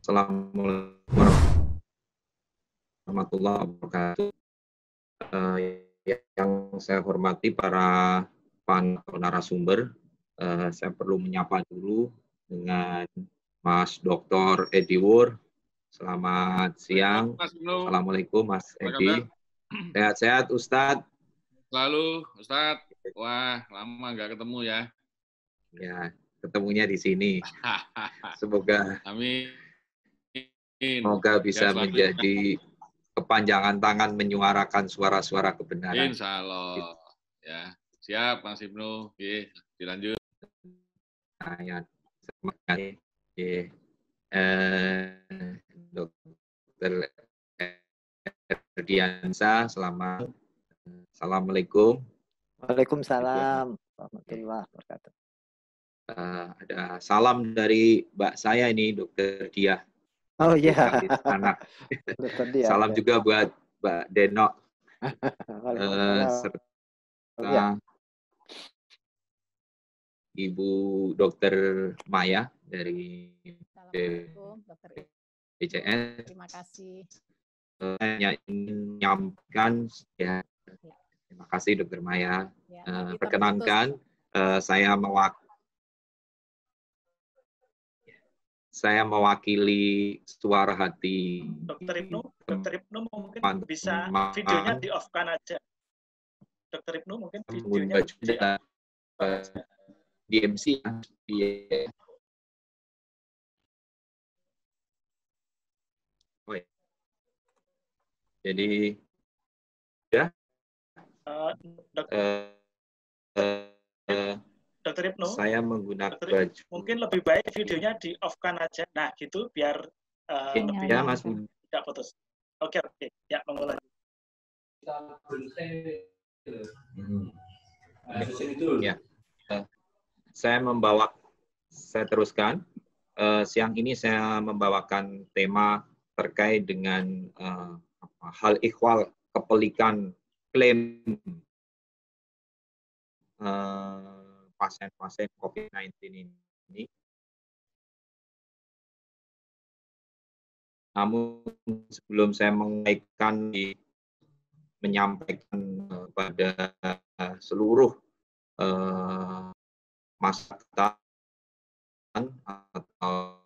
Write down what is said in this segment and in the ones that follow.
Assalamualaikum warahmatullahi wabarakatuh. Yang saya hormati para narasumber, saya perlu menyapa dulu dengan Mas Dr. Edi Wur. Selamat siang. Assalamualaikum Mas Edi. Sehat-sehat Ustadz? Selalu Ustadz. Wah, lama nggak ketemu ya. Ya, ketemunya di sini. Semoga Amin. Semoga bisa menjadi kepanjangan tangan menyuarakan suara-suara kebenaran. Insya Allah. Ya, siap Mas Ibnu. Oke, dilanjut. Ya, terima kasih. Dokter Erdiansa, selamat. Assalamualaikum. Waalaikumsalam warahmatullahi wabarakatuh. Ada salam dari Mbak saya ini, Dokter Diah. Oh iya. Anak. Salam juga buat Mbak Denok. Serta Ibu Dokter Maya dari BCS. Terima kasih. Saya ingin menyampaikan ya. Terima kasih Dokter Maya. Perkenankan saya mewakili suara hati. Dokter Ibnu mungkin bisa videonya di off-kan aja. Dokter Ibnu mungkin videonya di MC Jadi ya. Dokter Ibnu, saya menggunakan baju. Mungkin lebih baik videonya di off-kan aja. Nah, gitu biar lebih ya, Mas. Tidak putus. Oke. Ya, mulai. Ya. Saya teruskan. Siang ini saya membawakan tema terkait dengan hal ikhwal, kepelikan klaim pasien-pasien COVID-19 ini. Namun sebelum saya menyampaikan pada seluruh masyarakat atau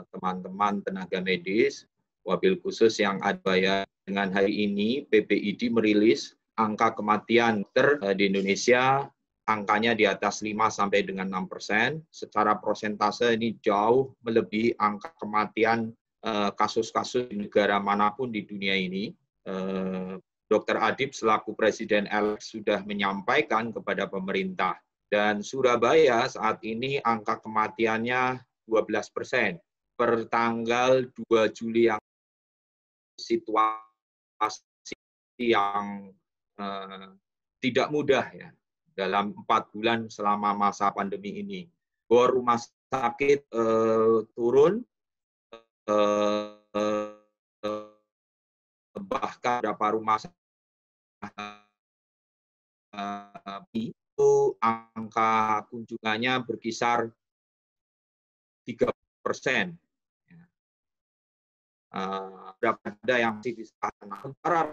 teman-teman tenaga medis, wabil khusus yang ada ya, dengan hari ini PPID merilis angka kematian di Indonesia, angkanya di atas 5 sampai dengan 6%. Secara persentase ini jauh melebihi angka kematian kasus-kasus di negara manapun di dunia ini. Dr. Adib selaku Presiden sudah menyampaikan kepada pemerintah, dan Surabaya saat ini angka kematiannya 12%. Per tanggal 2 Juli yang situasi yang tidak mudah ya dalam 4 bulan selama masa pandemi ini. Bor rumah sakit turun, bahkan beberapa rumah sakit itu angka kunjungannya berkisar 3%. Ada yang masih di sementara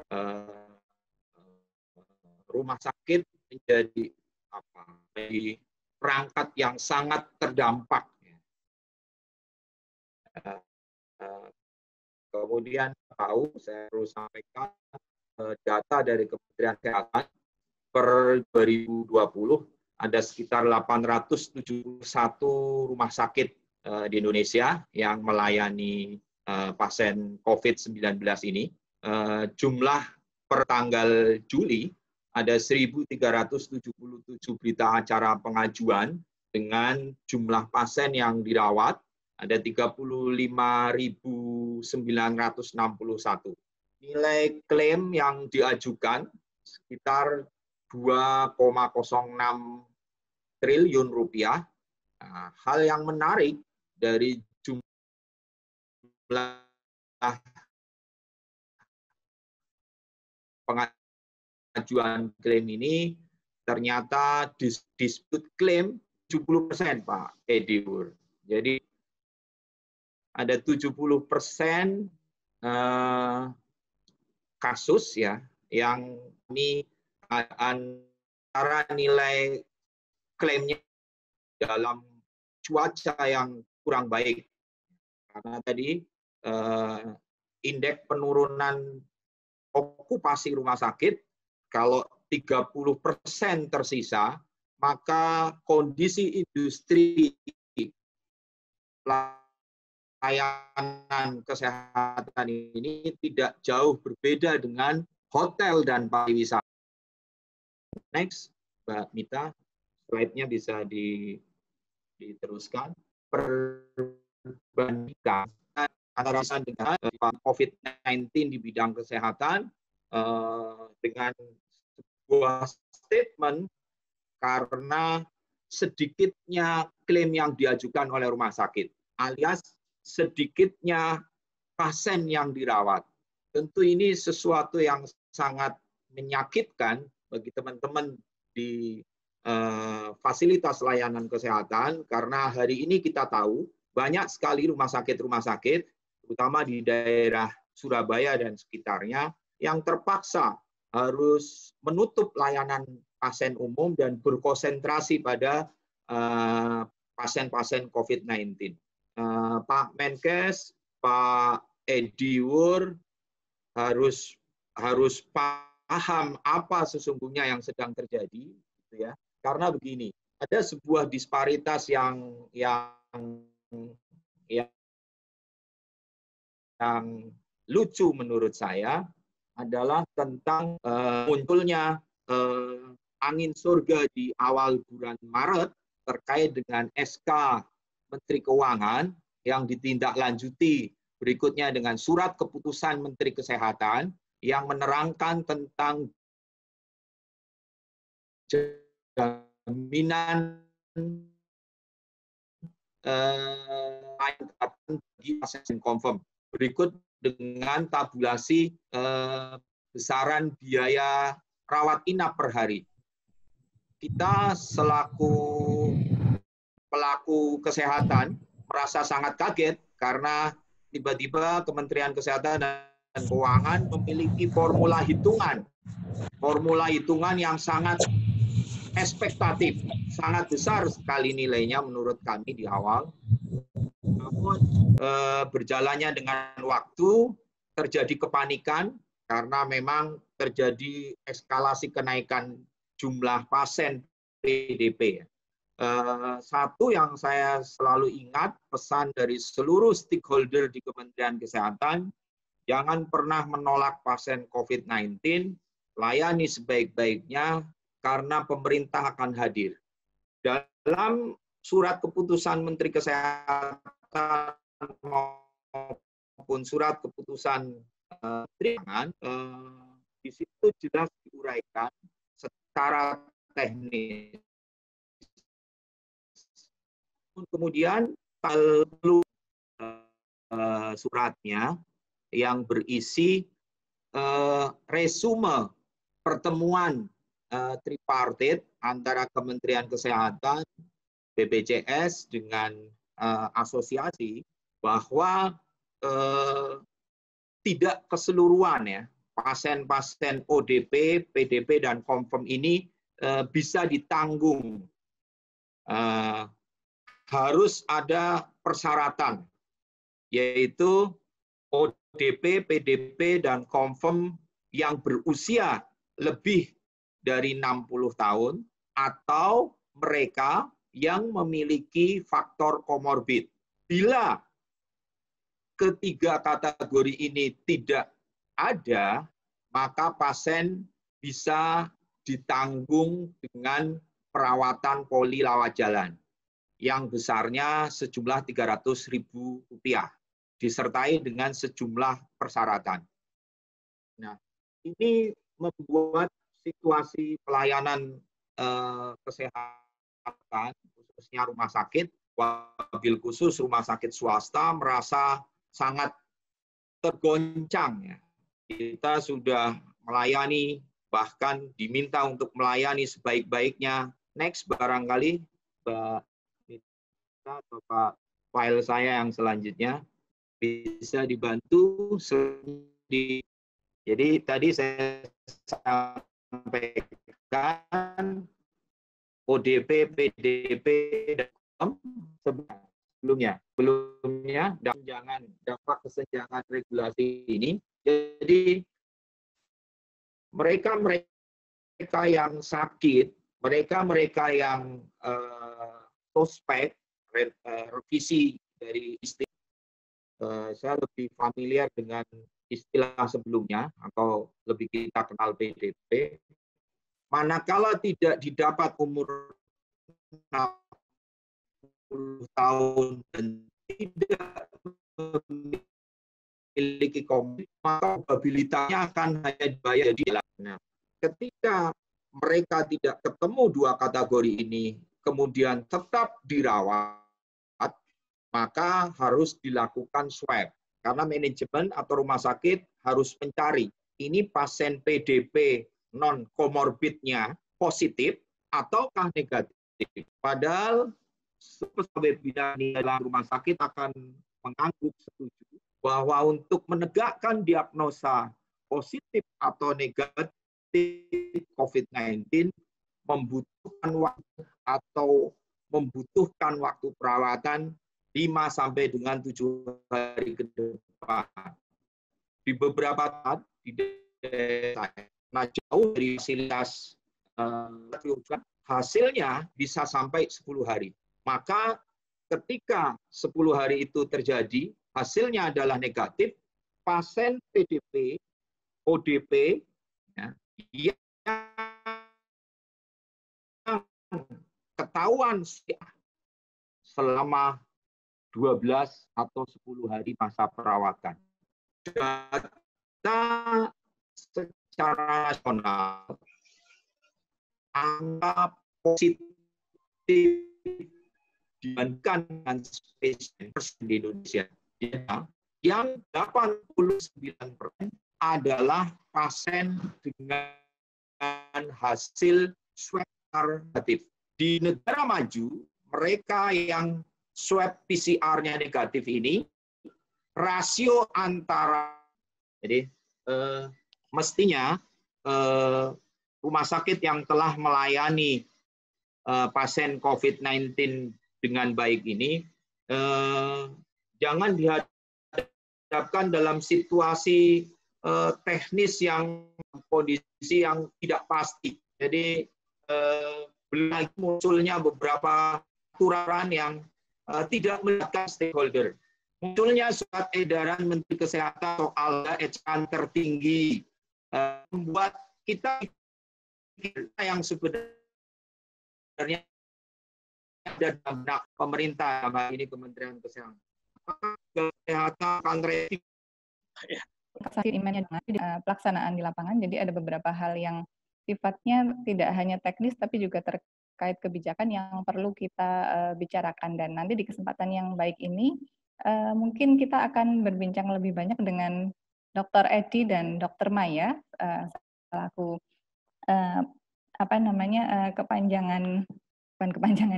rumah sakit menjadi perangkat yang sangat terdampak. Kemudian saya perlu sampaikan data dari Kementerian Kesehatan per 2020 ada sekitar 871 rumah sakit di Indonesia yang melayani pasien COVID-19 ini. Jumlah per tanggal Juli ada 1.377 berita acara pengajuan dengan jumlah pasien yang dirawat ada 35.961. Nilai klaim yang diajukan sekitar 2,06 triliun rupiah. Nah, hal yang menarik dari jumlah pengajuan klaim ini ternyata dispute klaim 70%, Pak Edi Wur. Jadi ada 70% kasus ya yang ini antara nilai klaimnya dalam cuaca yang kurang baik. Karena tadi indeks penurunan okupasi rumah sakit, kalau 30% tersisa, maka kondisi industri layanan kesehatan ini tidak jauh berbeda dengan hotel dan pariwisata. Next, Mbak Mita, slide-nya bisa diteruskan. Perbandingan antara dengan COVID-19 di bidang kesehatan dengan sebuah statement karena sedikitnya klaim yang diajukan oleh rumah sakit, alias sedikitnya pasien yang dirawat. Tentu ini sesuatu yang sangat menyakitkan bagi teman-teman di fasilitas layanan kesehatan, karena hari ini kita tahu banyak sekali rumah sakit, terutama di daerah Surabaya dan sekitarnya, yang terpaksa harus menutup layanan pasien umum dan berkonsentrasi pada pasien-pasien COVID-19. Pak Menkes, Pak Edi Wur harus paham apa sesungguhnya yang sedang terjadi, gitu ya. Karena begini, ada sebuah disparitas yang lucu menurut saya, adalah tentang munculnya angin surga di awal bulan Maret terkait dengan SK Menteri Keuangan yang ditindaklanjuti berikutnya dengan surat keputusan Menteri Kesehatan yang menerangkan tentang jaminan bagi pasien confirm. Berikut dengan tabulasi besaran biaya rawat inap per hari. Kita selaku pelaku kesehatan merasa sangat kaget karena tiba-tiba Kementerian Kesehatan dan Keuangan memiliki formula hitungan yang sangat ekspektatif, sangat besar sekali nilainya menurut kami di awal. Namun berjalannya dengan waktu terjadi kepanikan karena memang terjadi eskalasi kenaikan jumlah pasien PDP. Satu yang saya selalu ingat, pesan dari seluruh stakeholder di Kementerian Kesehatan, jangan pernah menolak pasien COVID-19, layani sebaik-baiknya karena pemerintah akan hadir. Dalam surat keputusan Menteri Kesehatan maupun surat keputusan di situ jelas diuraikan secara teknis. Kemudian suratnya yang berisi resume pertemuan tripartit antara Kementerian Kesehatan, BPJS dengan asosiasi, bahwa tidak keseluruhan ya pasien-pasien ODP, PDP dan confirm ini bisa ditanggung. Harus ada persyaratan, yaitu ODP, PDP dan confirm yang berusia lebih dari 60 tahun atau mereka yang memiliki faktor komorbid. Bila ketiga kategori ini tidak ada, maka pasien bisa ditanggung dengan perawatan poli lawat jalan yang besarnya sejumlah Rp300.000, disertai dengan sejumlah persyaratan. Nah, ini membuat situasi pelayanan kesehatan, khususnya rumah sakit, wabil khusus rumah sakit swasta, merasa sangat tergoncang. Ya. Kita sudah melayani, bahkan diminta untuk melayani sebaik-baiknya. Next, barangkali Mbak Nita atau Pak file saya yang selanjutnya. bisa dibantu. Jadi tadi saya sampaikan ODP, PDP, dan sebelumnya dampak kesenjangan regulasi ini. Jadi mereka yang sakit, mereka yang suspek revisi dari istilah, saya lebih familiar dengan istilah sebelumnya atau lebih kita kenal PDP. Manakala tidak didapat umur 60 tahun dan tidak memiliki komorbid, maka probabilitasnya akan hanya dibayar di dalamnya. Ketika mereka tidak ketemu dua kategori ini, kemudian tetap dirawat, maka harus dilakukan swab. Karena manajemen atau rumah sakit harus mencari, ini pasien PDP non-komorbidnya positif ataukah negatif. Padahal pegawai bidang di dalam rumah sakit akan mengangguk setuju bahwa untuk menegakkan diagnosa positif atau negatif COVID-19 membutuhkan waktu perawatan 5 sampai dengan 7 hari ke depan. Di beberapa tempat di desa, nah jauh dari fasilitas hasilnya bisa sampai 10 hari. Maka ketika 10 hari itu terjadi, hasilnya adalah negatif, pasien PDP, ODP, ya, yang ketahuan selama 12 atau 10 hari masa perawatan. Data secara nasional, angka positif dibandingkan dengan spesies di Indonesia, yang 89% adalah pasien dengan hasil swab negatif. Di negara maju, mereka yang swab PCR-nya negatif ini, rasio antara, jadi mestinya rumah sakit yang telah melayani pasien COVID-19 dengan baik ini, jangan dihadapkan dalam situasi teknis yang kondisi yang tidak pasti. Jadi belum lagi munculnya beberapa aturan yang tidak melibatkan stakeholder. Munculnya surat edaran Menteri Kesehatan soal ecaran tertinggi membuat kita yang sebenarnya ada dalam pemerintah, ini Kementerian Kesehatan. Kesehatan akan rating. Imannya dengan pelaksanaan di lapangan, jadi ada beberapa hal yang sifatnya tidak hanya teknis tapi juga terkait kebijakan yang perlu kita bicarakan. Dan nanti di kesempatan yang baik ini mungkin kita akan berbincang lebih banyak dengan Dr. Edi dan Dr. Maya selaku kepanjangan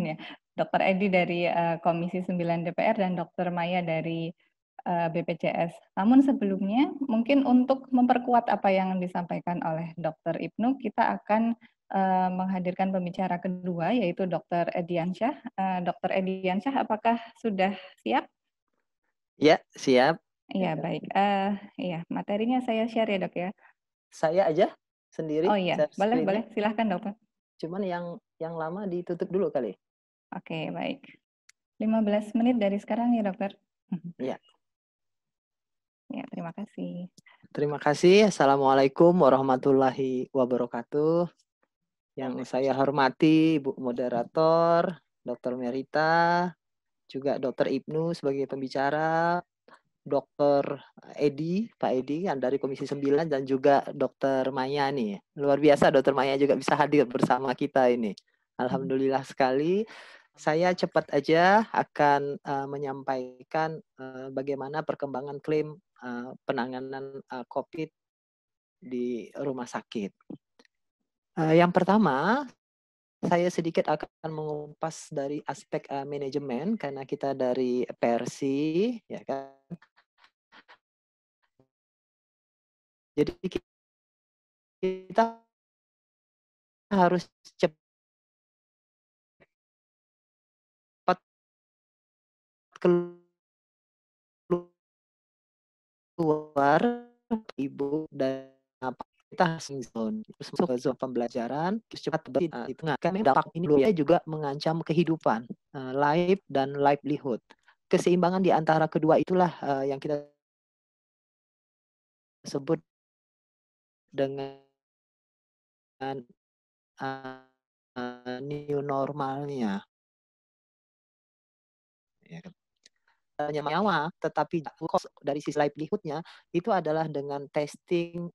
ya, Dr. Edi dari Komisi 9 DPR dan Dr. Maya dari BPJS. Namun sebelumnya, mungkin untuk memperkuat apa yang disampaikan oleh Dr. Ibnu, kita akan menghadirkan pembicara kedua, yaitu Dr. Ediansyah. Dr. Ediansyah, apakah sudah siap? Ya, siap. Iya, baik. Iya, materinya saya share ya, Dok ya. Saya aja sendiri. Oh iya, boleh. Silahkan, Dokter. Cuman yang lama ditutup dulu kali. Oke, baik. 15 menit dari sekarang ya, Dokter. Iya. Ya, terima kasih. Terima kasih. Assalamualaikum warahmatullahi wabarakatuh. Yang saya hormati Ibu Moderator, Dr. Merita, juga Dr. Ibnu sebagai pembicara, Dr. Edi, Pak Edi yang dari Komisi 9, dan juga Dr. Maya nih. Luar biasa Dr. Maya juga bisa hadir bersama kita ini. Alhamdulillah sekali. Saya cepat aja akan menyampaikan bagaimana perkembangan klaim penanganan COVID di rumah sakit. Yang pertama, saya sedikit akan mengupas dari aspek manajemen karena kita dari Persi, ya kan. Jadi kita harus cepat keluar ibu dan kita zone terus masuk ke zona pembelajaran terus cepat di tengah kan dampak ini juga mengancam kehidupan life dan livelihood. Keseimbangan di antara kedua itulah yang kita sebut dengan new normalnya. Ya kan? Nyawa, tetapi dari sisi livelihood-nya itu adalah dengan testing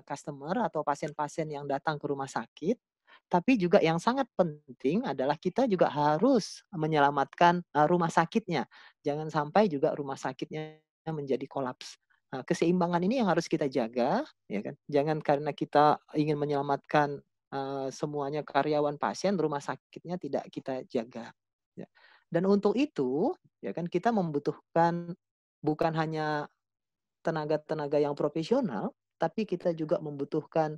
customer atau pasien-pasien yang datang ke rumah sakit. Tapi juga yang sangat penting adalah kita juga harus menyelamatkan rumah sakitnya. Jangan sampai juga rumah sakitnya menjadi kolaps. Keseimbangan ini yang harus kita jaga, ya kan? Jangan karena kita ingin menyelamatkan semuanya karyawan pasien, rumah sakitnya tidak kita jaga. Ya. Dan untuk itu, ya kan kita membutuhkan bukan hanya tenaga-tenaga yang profesional, tapi kita juga membutuhkan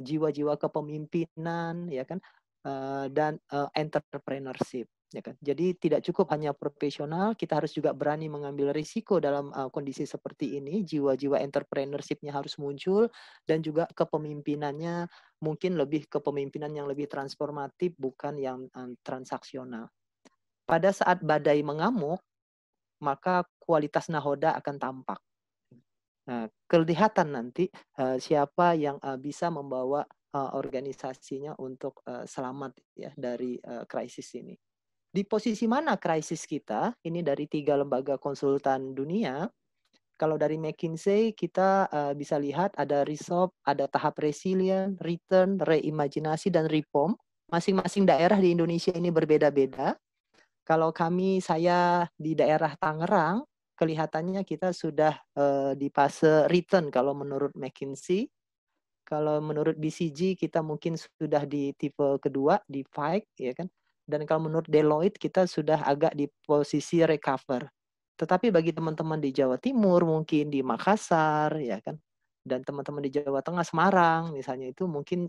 jiwa-jiwa kepemimpinan, ya kan, dan entrepreneurship, ya kan. Jadi tidak cukup hanya profesional, kita harus juga berani mengambil risiko dalam kondisi seperti ini. Jiwa-jiwa entrepreneurship-nya harus muncul dan juga kepemimpinannya mungkin lebih kepemimpinan yang lebih transformatif, bukan yang transaksional. Pada saat badai mengamuk, maka kualitas nahoda akan tampak. Nah, kelihatan nanti siapa yang bisa membawa organisasinya untuk selamat ya dari krisis ini. Di posisi mana krisis kita? Ini dari 3 lembaga konsultan dunia. Kalau dari McKinsey kita bisa lihat ada resolve, ada tahap resilient, return, reimajinasi, dan reform. Masing-masing daerah di Indonesia ini berbeda-beda. Kalau saya di daerah Tangerang, kelihatannya kita sudah di fase return kalau menurut McKinsey. Kalau menurut BCG kita mungkin sudah di tipe kedua, di fight, ya kan. Dan kalau menurut Deloitte kita sudah agak di posisi recover. Tetapi bagi teman-teman di Jawa Timur, mungkin di Makassar, ya kan, dan teman-teman di Jawa Tengah, Semarang, misalnya itu mungkin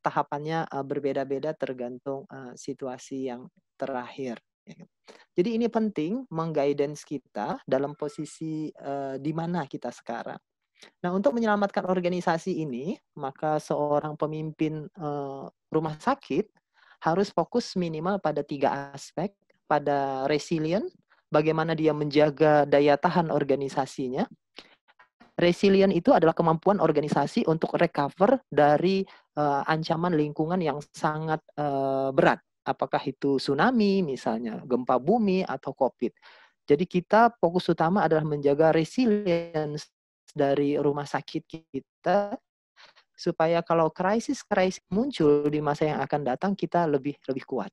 tahapannya berbeda-beda tergantung situasi yang terakhir. Jadi ini penting mengguidance kita dalam posisi di mana kita sekarang. Nah, untuk menyelamatkan organisasi ini, maka seorang pemimpin rumah sakit harus fokus minimal pada 3 aspek, pada resilient, bagaimana dia menjaga daya tahan organisasinya. Resilient itu adalah kemampuan organisasi untuk recover dari ancaman lingkungan yang sangat berat. Apakah itu tsunami misalnya, gempa bumi, atau COVID. Jadi kita fokus utama adalah menjaga resilience dari rumah sakit kita supaya kalau krisis muncul di masa yang akan datang kita lebih kuat.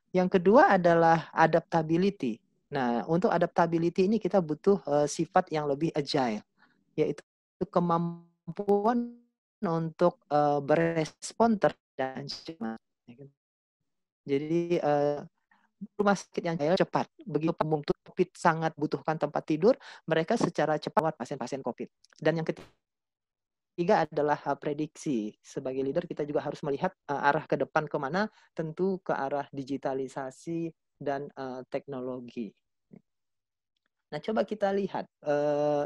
Yang kedua adalah adaptability. Nah, untuk adaptability ini kita butuh sifat yang lebih agile, yaitu kemampuan untuk berespon terhadap ancaman. Jadi rumah sakit yang cepat. Begitu COVID sangat butuhkan tempat tidur, mereka secara cepat pasien-pasien COVID. Dan yang ketiga adalah prediksi. Sebagai leader kita juga harus melihat arah ke depan kemana, tentu ke arah digitalisasi dan teknologi. Nah, coba kita lihat.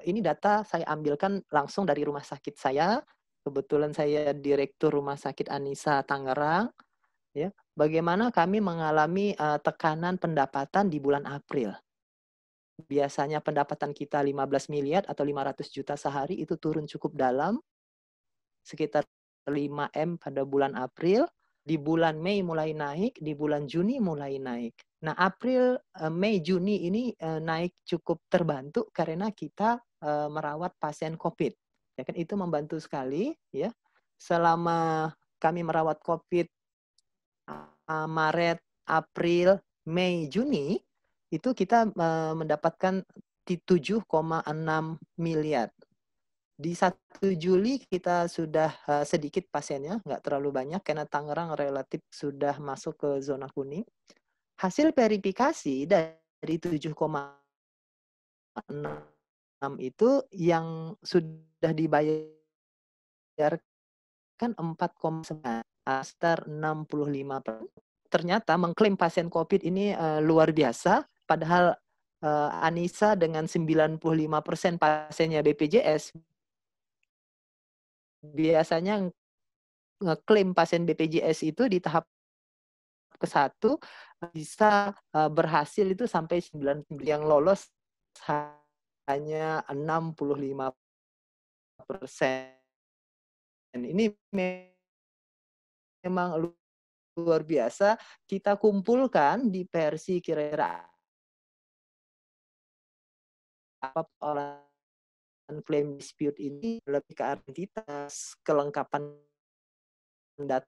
Ini data saya ambilkan langsung dari rumah sakit saya. Kebetulan saya Direktur Rumah Sakit Anisa Tangerang. Ya, bagaimana kami mengalami tekanan pendapatan di bulan April. Biasanya pendapatan kita 15 miliar atau 500 juta sehari, itu turun cukup dalam, sekitar 5M pada bulan April. Di bulan Mei mulai naik, di bulan Juni mulai naik. Nah, April, Mei, Juni ini naik cukup terbantu karena kita merawat pasien COVID. Ya kan, itu membantu sekali ya. Selama kami merawat COVID Maret, April, Mei, Juni, itu kita mendapatkan 7,6 miliar. Di 1 Juli kita sudah sedikit pasiennya, nggak terlalu banyak karena Tangerang relatif sudah masuk ke zona kuning. Hasil verifikasi dari 7,6 itu yang sudah dibayar kan 4,9 sekitar 65%. Ternyata mengklaim pasien COVID ini luar biasa, padahal Anissa dengan 95% pasiennya BPJS biasanya ngeklaim pasien BPJS itu di tahap ke-1 bisa berhasil itu sampai 90, yang lolos hanya 65%. Ini memang luar biasa. Kita kumpulkan di versi kira-kira apa persoalan claim dispute ini lebih ke identitas, kelengkapan data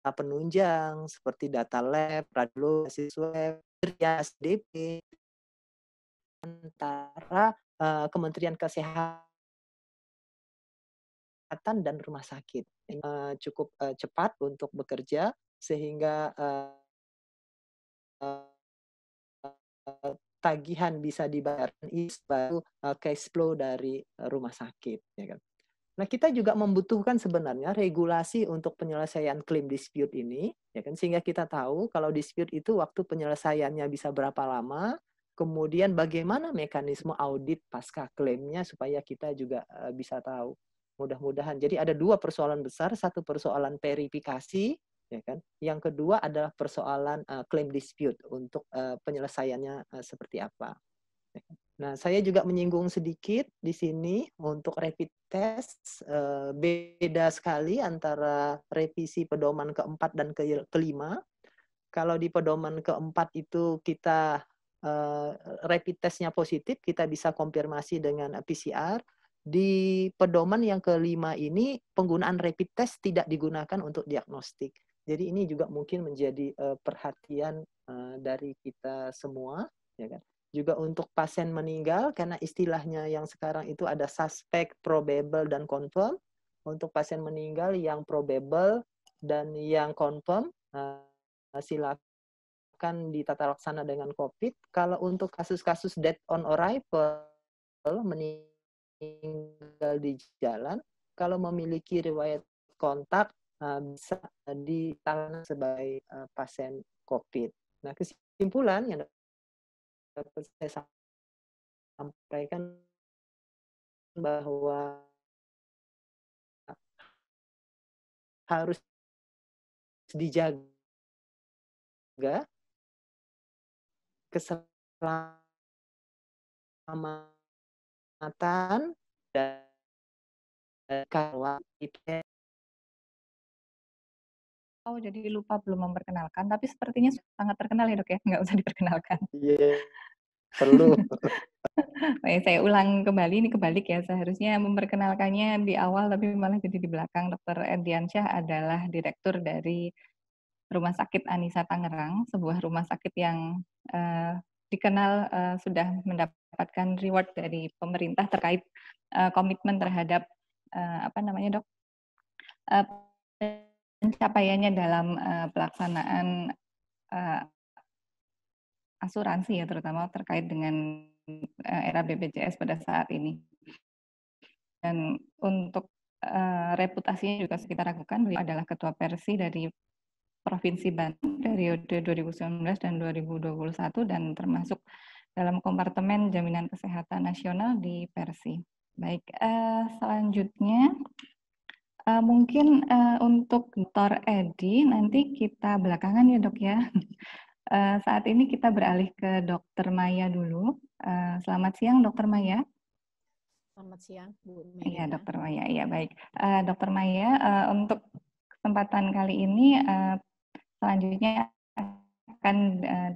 penunjang seperti data lab, radiologi, swab, SDP antara Kementerian Kesehatan dan rumah sakit. Cukup cepat untuk bekerja sehingga tagihan bisa dibayar baru cash flow dari rumah sakit, ya kan. Nah, kita juga membutuhkan sebenarnya regulasi untuk penyelesaian klaim dispute ini, ya kan, sehingga kita tahu kalau dispute itu waktu penyelesaiannya bisa berapa lama, kemudian bagaimana mekanisme audit pasca klaimnya supaya kita juga bisa tahu. Mudah-mudahan. Jadi ada dua persoalan besar, satu persoalan verifikasi, ya kan. Yang kedua adalah persoalan claim dispute untuk penyelesaiannya seperti apa. Nah, saya juga menyinggung sedikit di sini untuk rapid test, beda sekali antara revisi pedoman keempat dan kelima. Kalau di pedoman keempat itu kita rapid testnya positif, kita bisa konfirmasi dengan PCR. Di pedoman yang kelima ini penggunaan rapid test tidak digunakan untuk diagnostik. Jadi ini juga mungkin menjadi perhatian dari kita semua, ya kan. Juga untuk pasien meninggal, karena istilahnya yang sekarang itu ada suspect, probable, dan confirm. Untuk pasien meninggal yang probable dan yang confirm, silakan ditata laksana dengan COVID. Kalau untuk kasus-kasus death on arrival, meninggal di jalan, kalau memiliki riwayat kontak, bisa ditangani sebagai pasien COVID. Nah, kesimpulan yang dapat saya sampaikan bahwa harus dijaga keselamatan dan kawat. Oh, jadi lupa belum memperkenalkan, tapi sepertinya sangat terkenal ya, Dok ya, nggak usah diperkenalkan. Iya, perlu. Baik, saya ulang kembali, ini kebalik ya, seharusnya memperkenalkannya di awal, tapi malah jadi di belakang. Dr. Eddiansyah adalah Direktur dari Rumah Sakit Anissa Tangerang, sebuah rumah sakit yang dikenal sudah mendapatkan reward dari pemerintah terkait komitmen terhadap Dok, pencapaiannya dalam pelaksanaan asuransi ya, terutama terkait dengan era BPJS pada saat ini. Dan untuk reputasinya juga kita ragukan, beliau adalah ketua persi dari Provinsi Banten periode 2019 dan 2021 dan termasuk dalam kompartemen jaminan kesehatan nasional di Persi. Baik, selanjutnya mungkin untuk Dr. Edi nanti kita belakangan ya, Dok ya. Saat ini kita beralih ke Dr. Maya dulu. Selamat siang, Dr. Maya. Selamat siang, Bu Merita. Iya, Dr. Maya. Iya, baik. Dr. Maya, untuk kesempatan kali ini selanjutnya akan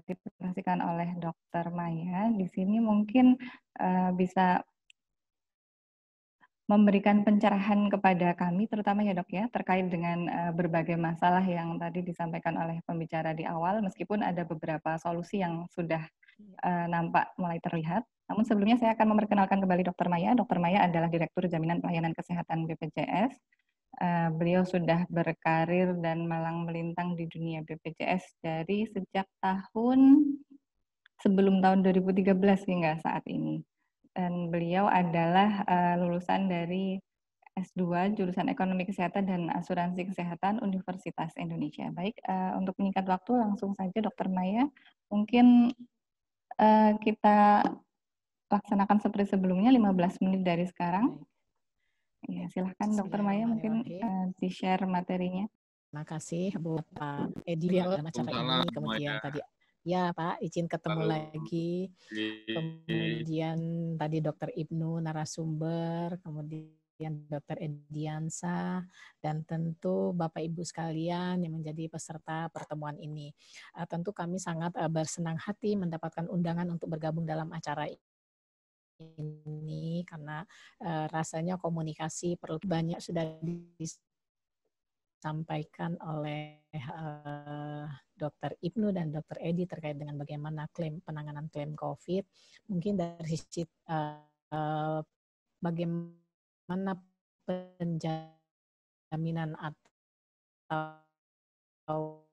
dipresentasikan oleh Dr. Maya. Di sini mungkin bisa memberikan pencerahan kepada kami, terutama ya Dok ya, terkait dengan berbagai masalah yang tadi disampaikan oleh pembicara di awal, meskipun ada beberapa solusi yang sudah nampak mulai terlihat. Namun sebelumnya saya akan memperkenalkan kembali Dr. Maya. Dr. Maya adalah Direktur Jaminan Pelayanan Kesehatan BPJS. Beliau sudah berkarir dan malang melintang di dunia BPJS dari sejak sebelum tahun 2013 hingga saat ini. Dan beliau adalah lulusan dari S2 jurusan Ekonomi Kesehatan dan Asuransi Kesehatan Universitas Indonesia. Baik, untuk menyingkat waktu langsung saja Dr. Maya, mungkin kita laksanakan seperti sebelumnya 15 menit dari sekarang. Ya, silahkan Dr. Maya mungkin di-share materinya. Terima kasih Bu Pak Edi dalam acara ini. Kemudian tadi ya Pak, izin ketemu lagi. Kemudian tadi Dr. Ibnu narasumber, kemudian Dr. Ediansa, dan tentu Bapak Ibu sekalian yang menjadi peserta pertemuan ini. Tentu kami sangat bersenang hati mendapatkan undangan untuk bergabung dalam acara ini karena rasanya komunikasi perlu banyak sudah disampaikan oleh Dr. Ibnu dan Dr. Edi terkait dengan bagaimana penanganan klaim COVID. Mungkin dari sisi bagaimana penjaminan atau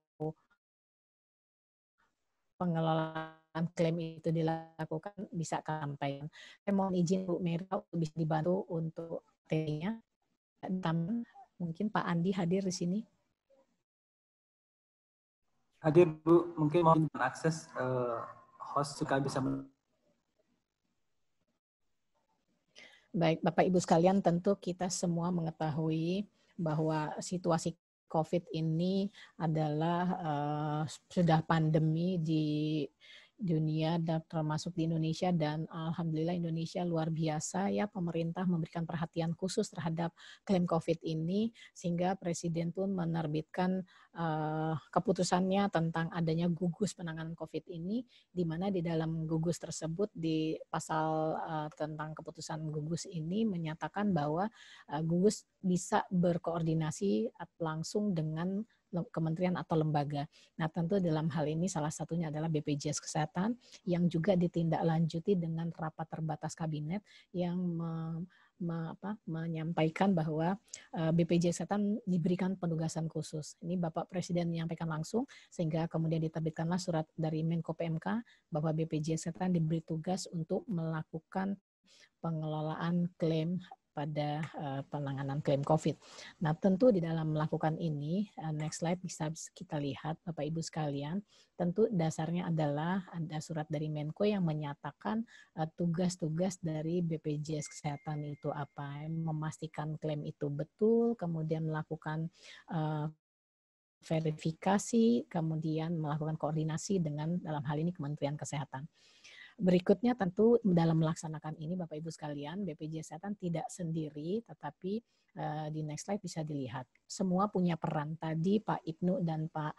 pengelolaan klaim itu dilakukan bisa sampaikan. Saya mohon izin Bu Mera bisa dibantu untuk materinya. Mungkin Pak Andi hadir di sini. Hadir Bu, mungkin mau akses host supaya bisa. Baik, Bapak Ibu sekalian, tentu kita semua mengetahui bahwa situasi COVID ini adalah sudah pandemi di dunia dan termasuk di Indonesia, dan alhamdulillah Indonesia luar biasa ya, pemerintah memberikan perhatian khusus terhadap klaim COVID ini sehingga Presiden pun menerbitkan keputusannya tentang adanya gugus penanganan COVID ini, di mana di dalam gugus tersebut di pasal tentang keputusan gugus ini menyatakan bahwa gugus bisa berkoordinasi langsung dengan kementerian atau lembaga. Nah, tentu dalam hal ini salah satunya adalah BPJS Kesehatan yang juga ditindaklanjuti dengan rapat terbatas kabinet yang menyampaikan bahwa BPJS Kesehatan diberikan penugasan khusus. Ini Bapak Presiden menyampaikan langsung sehingga kemudian diterbitkanlah surat dari Menko PMK bahwa BPJS Kesehatan diberi tugas untuk melakukan pengelolaan klaim pada penanganan klaim COVID. Nah, tentu di dalam melakukan ini, next slide bisa kita lihat Bapak Ibu sekalian, tentu dasarnya adalah ada surat dari Menko yang menyatakan tugas-tugas dari BPJS Kesehatan itu apa, memastikan klaim itu betul, kemudian melakukan verifikasi, kemudian melakukan koordinasi dengan dalam hal ini Kementerian Kesehatan. Berikutnya tentu dalam melaksanakan ini Bapak Ibu sekalian, BPJS Kesehatan tidak sendiri, tetapi di next slide bisa dilihat. Semua punya peran. Tadi Pak Ibnu dan Pak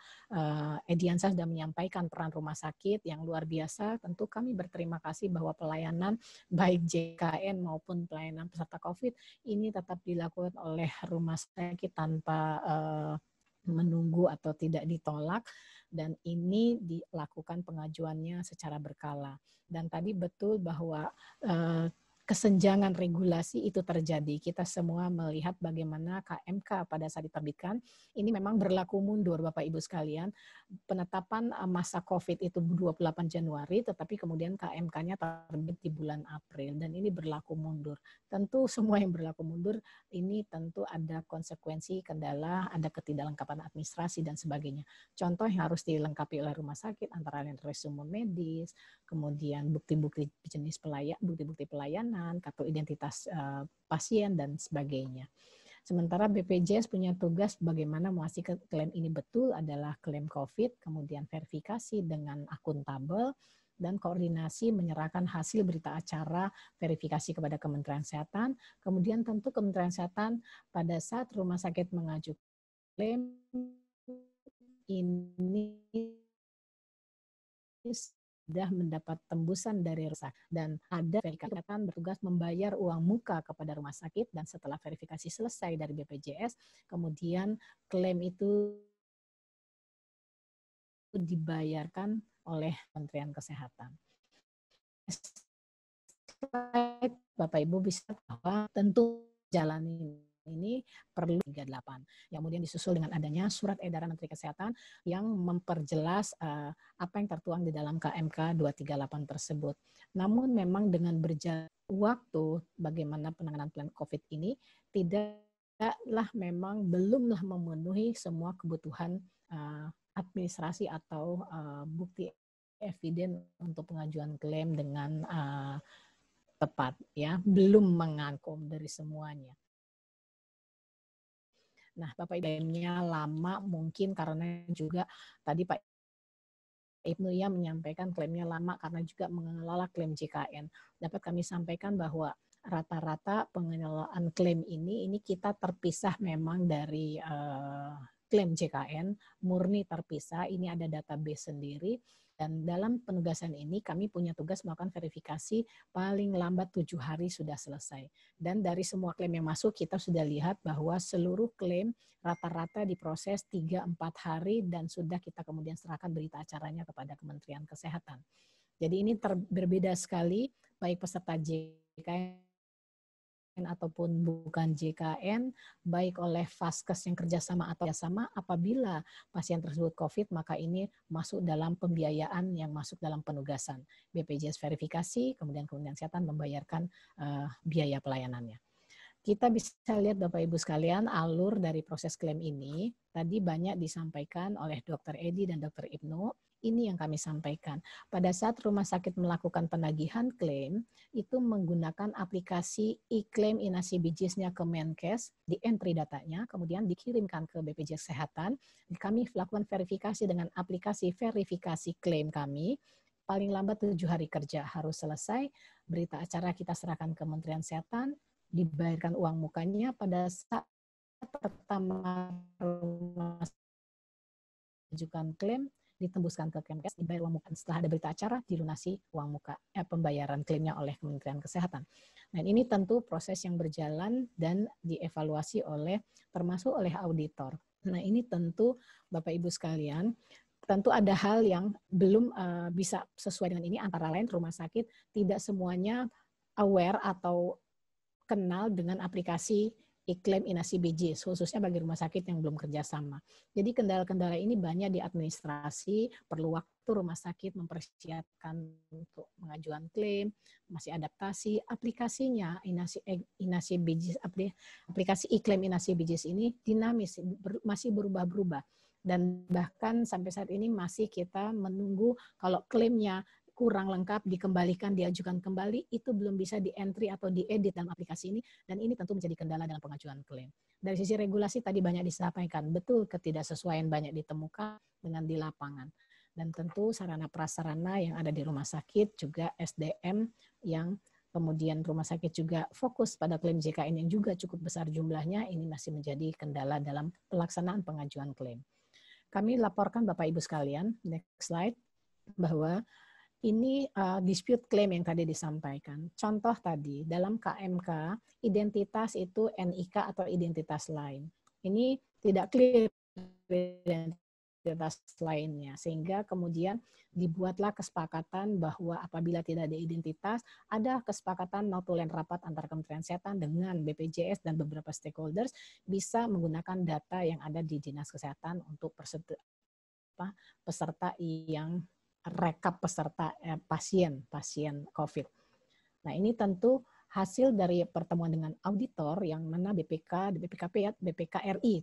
Ediansa sudah menyampaikan peran rumah sakit yang luar biasa. Tentu kami berterima kasih bahwa pelayanan baik JKN maupun pelayanan peserta COVID ini tetap dilakukan oleh rumah sakit tanpa menunggu atau tidak ditolak, dan ini dilakukan pengajuannya secara berkala. Dan tadi betul bahwa kesenjangan regulasi itu terjadi. Kita semua melihat bagaimana KMK pada saat diterbitkan, ini memang berlaku mundur Bapak Ibu sekalian. Penetapan masa COVID itu 28 Januari, tetapi kemudian KMK-nya terbit di bulan April, dan ini berlaku mundur. Tentu semua yang berlaku mundur, ini tentu ada konsekuensi, kendala, ada ketidaklengkapan administrasi, dan sebagainya. Contoh yang harus dilengkapi oleh rumah sakit, antara lain resume medis, kemudian bukti-bukti jenis bukti-bukti pelayanan, kartu identitas pasien, dan sebagainya. Sementara BPJS punya tugas bagaimana memastikan klaim ini betul adalah klaim COVID, kemudian verifikasi dengan akuntabel, dan koordinasi menyerahkan hasil berita acara verifikasi kepada Kementerian Kesehatan. Kemudian tentu Kementerian Kesehatan pada saat rumah sakit mengajukan klaim ini sudah mendapat tembusan dari rumah sakit, dan ada verifikasi bertugas membayar uang muka kepada rumah sakit, dan setelah verifikasi selesai dari BPJS, kemudian klaim itu dibayarkan oleh Kementerian Kesehatan. Bapak Ibu bisa bahwa tentu jalan ini ini perlu 38. Yang kemudian disusul dengan adanya surat edaran Menteri Kesehatan yang memperjelas apa yang tertuang di dalam KMK 238 tersebut. Namun memang dengan berjalan waktu bagaimana penanganan plan COVID ini tidaklah memang belumlah memenuhi semua kebutuhan administrasi atau bukti eviden untuk pengajuan klaim dengan tepat, ya, belum mengakom dari semuanya. Nah, Bapak Ibu-nya lama mungkin karena juga tadi Pak Ibnu ya menyampaikan klaimnya lama karena juga mengelola klaim JKN. Dapat kami sampaikan bahwa rata-rata pengelolaan klaim ini kita terpisah memang dari klaim JKN, murni terpisah. Ini ada database sendiri. Dan dalam penugasan ini kami punya tugas melakukan verifikasi paling lambat 7 hari sudah selesai. Dan dari semua klaim yang masuk kita sudah lihat bahwa seluruh klaim rata-rata diproses 3-4 hari dan sudah kita kemudian serahkan berita acaranya kepada Kementerian Kesehatan. Jadi ini berbeda sekali baik peserta JKN ataupun bukan JKN, baik oleh Vaskes yang kerjasama atau kerjasama, apabila pasien tersebut COVID, maka ini masuk dalam pembiayaan yang masuk dalam penugasan. BPJS verifikasi, kemudian Kementerian Kesehatan membayarkan biaya pelayanannya. Kita bisa lihat Bapak Ibu sekalian alur dari proses klaim ini. Tadi banyak disampaikan oleh Dr. Edi dan Dr. Ibnu. Ini yang kami sampaikan. Pada saat rumah sakit melakukan penagihan klaim, itu menggunakan aplikasi e-claim Inasi Bijisnya ke Menkes, di entry datanya, kemudian dikirimkan ke BPJS Kesehatan. Kami lakukan verifikasi dengan aplikasi verifikasi klaim kami. Paling lambat 7 hari kerja harus selesai. Berita acara kita serahkan ke Kementerian Kesehatan, dibayarkan uang mukanya pada saat pertama rumah mengajukan klaim, ditembuskan ke Kemkes, dibayar uang muka. Setelah ada berita acara, dilunasi uang muka pembayaran klaimnya oleh Kementerian Kesehatan. Dan ini tentu proses yang berjalan dan dievaluasi termasuk oleh auditor. Nah ini tentu Bapak Ibu sekalian, tentu ada hal yang belum bisa sesuai dengan ini, antara lain rumah sakit tidak semuanya aware atau kenal dengan aplikasi e-claim Inasi Bijis, khususnya bagi rumah sakit yang belum kerjasama. Jadi kendala-kendala ini banyak di administrasi, perlu waktu rumah sakit mempersiapkan untuk pengajuan klaim, masih adaptasi. Aplikasinya Inasi Bijis, aplikasi e-claim Inasi Bijis ini dinamis, masih berubah-berubah. Dan bahkan sampai saat ini masih kita menunggu kalau klaimnya kurang lengkap, dikembalikan, diajukan kembali, itu belum bisa di-entry atau diedit dalam aplikasi ini, dan ini tentu menjadi kendala dalam pengajuan klaim. Dari sisi regulasi tadi banyak disampaikan, betul ketidaksesuaian banyak ditemukan dengan di lapangan. Dan tentu sarana prasarana yang ada di rumah sakit, juga SDM yang kemudian rumah sakit juga fokus pada klaim JKN yang juga cukup besar jumlahnya, ini masih menjadi kendala dalam pelaksanaan pengajuan klaim. Kami laporkan Bapak Ibu sekalian, next slide, bahwa ini dispute claim yang tadi disampaikan. Contoh tadi, dalam KMK, identitas itu NIK atau identitas lain. Ini tidak clear identitas lainnya, sehingga kemudian dibuatlah kesepakatan bahwa apabila tidak ada identitas, ada kesepakatan notulen rapat antara Kementerian Kesehatan dengan BPJS dan beberapa stakeholders bisa menggunakan data yang ada di Dinas Kesehatan untuk peserta yang rekap peserta pasien COVID. Nah ini tentu hasil dari pertemuan dengan auditor yang mana BPKRI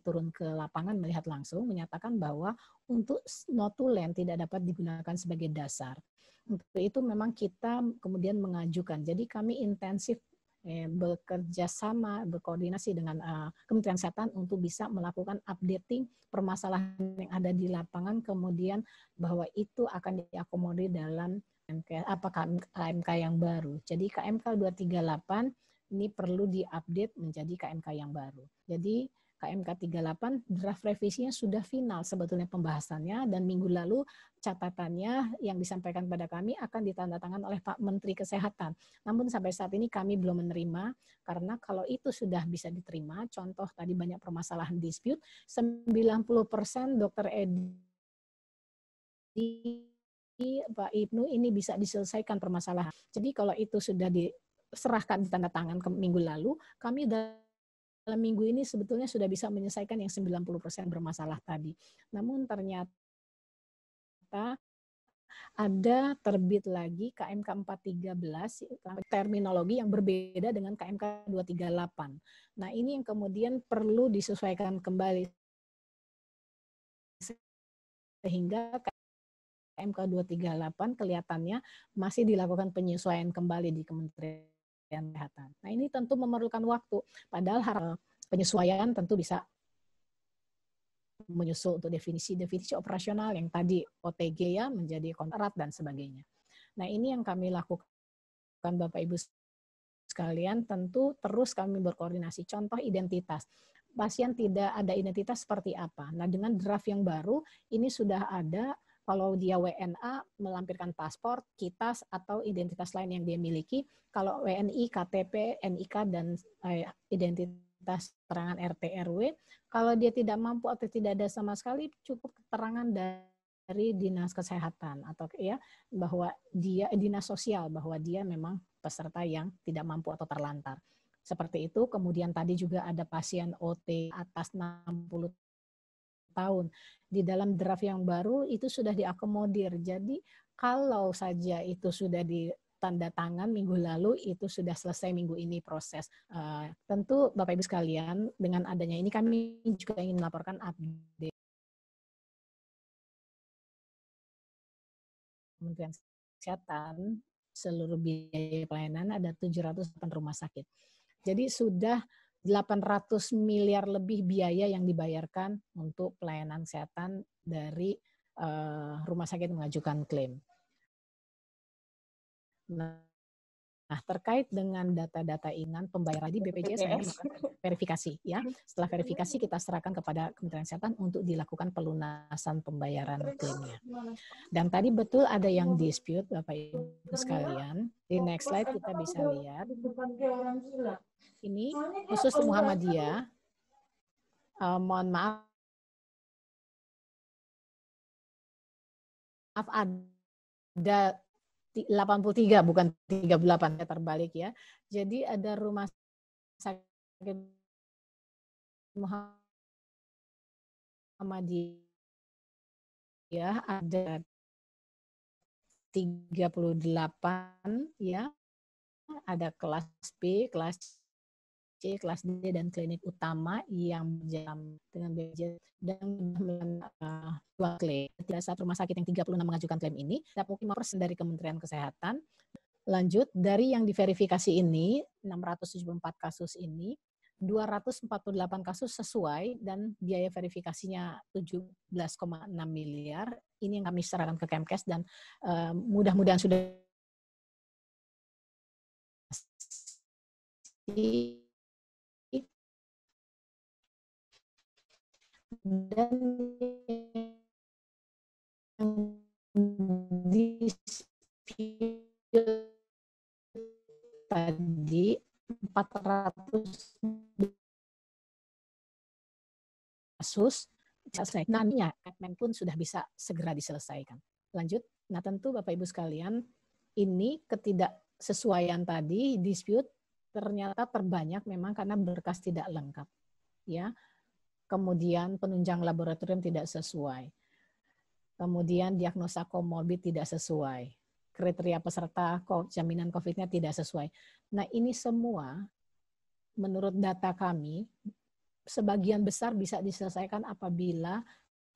turun ke lapangan melihat langsung menyatakan bahwa untuk notulen tidak dapat digunakan sebagai dasar. Untuk itu memang kita kemudian mengajukan. Jadi kami intensif bekerja sama, berkoordinasi dengan Kementerian Kesehatan untuk bisa melakukan updating permasalahan yang ada di lapangan, kemudian bahwa itu akan diakomodir dalam KMK yang baru. Jadi KMK 238 ini perlu diupdate menjadi KMK yang baru. Jadi KMK 38 draft revisinya sudah final sebetulnya pembahasannya, dan minggu lalu catatannya yang disampaikan pada kami akan ditandatangan oleh Pak Menteri Kesehatan. Namun sampai saat ini kami belum menerima, karena kalau itu sudah bisa diterima, contoh tadi banyak permasalahan dispute, 90% Dr. Edi Pak Ibnu ini bisa diselesaikan permasalahan. Jadi kalau itu sudah diserahkan ditandatangan ke minggu lalu, kami sudah dalam minggu ini sebetulnya sudah bisa menyelesaikan yang 90% bermasalah tadi. Namun ternyata ada terbit lagi KMK 413 terminologi yang berbeda dengan KMK 238. Nah, ini yang kemudian perlu disesuaikan kembali sehingga KMK 238 kelihatannya masih dilakukan penyesuaian kembali di Kementerian Kesehatan. Nah, ini tentu memerlukan waktu. Padahal penyesuaian tentu bisa menyusul untuk definisi operasional yang tadi OTG ya menjadi kontrak dan sebagainya. Nah, ini yang kami lakukan Bapak Ibu sekalian, tentu terus kami berkoordinasi. Contoh identitas. Pasien tidak ada identitas seperti apa. Nah, dengan draft yang baru ini sudah ada kalau dia WNA melampirkan paspor, KITAS atau identitas lain yang dia miliki. Kalau WNI, KTP, NIK dan identitas keterangan RT RW, kalau dia tidak mampu atau tidak ada sama sekali, cukup keterangan dari dinas kesehatan atau ya bahwa dia dinas sosial bahwa dia memang peserta yang tidak mampu atau terlantar. Seperti itu. Kemudian tadi juga ada pasien OT atas 60 tahun. Di dalam draft yang baru itu sudah diakomodir. Jadi kalau saja itu sudah di tanda tangan minggu lalu, itu sudah selesai minggu ini proses. Tentu Bapak Ibu sekalian, dengan adanya ini kami juga ingin melaporkan update Kementerian Kesehatan, seluruh biaya pelayanan ada 708 rumah sakit. Jadi sudah 800 miliar lebih biaya yang dibayarkan untuk pelayanan kesehatan dari rumah sakit mengajukan klaim. Nah, terkait dengan data-data ingan pembayaran di BPJS melakukan verifikasi ya. Setelah verifikasi kita serahkan kepada Kementerian Kesehatan untuk dilakukan pelunasan pembayaran klaimnya. Dan tadi betul ada yang dispute Bapak Ibu sekalian. Di next slide kita bisa lihat. Ini khusus Muhammadiyah. Mohon maaf ada 83 bukan 38 ya, terbalik ya. Jadi ada rumah sakit Muhammadiyah ada 38 ya. Ada kelas B, kelas C, kelas D dan klinik utama yang berjalan dengan BPJS dan dua klaim. Tidak satu rumah sakit yang 36 mengajukan klaim ini, 5% dari Kementerian Kesehatan. Lanjut, dari yang diverifikasi ini, 674 kasus ini, 248 kasus sesuai dan biaya verifikasinya 17,6 miliar. Ini yang kami serahkan ke Kemkes dan mudah-mudahan sudah dan di tadi 400 kasus selesai. Nantinya admin pun sudah bisa segera diselesaikan. Lanjut. Nah, tentu Bapak Ibu sekalian, ini ketidaksesuaian tadi dispute ternyata terbanyak memang karena berkas tidak lengkap. Ya. Kemudian penunjang laboratorium tidak sesuai. Kemudian diagnosa komorbid tidak sesuai. Kriteria peserta jaminan COVID-nya tidak sesuai. Nah, ini semua menurut data kami sebagian besar bisa diselesaikan apabila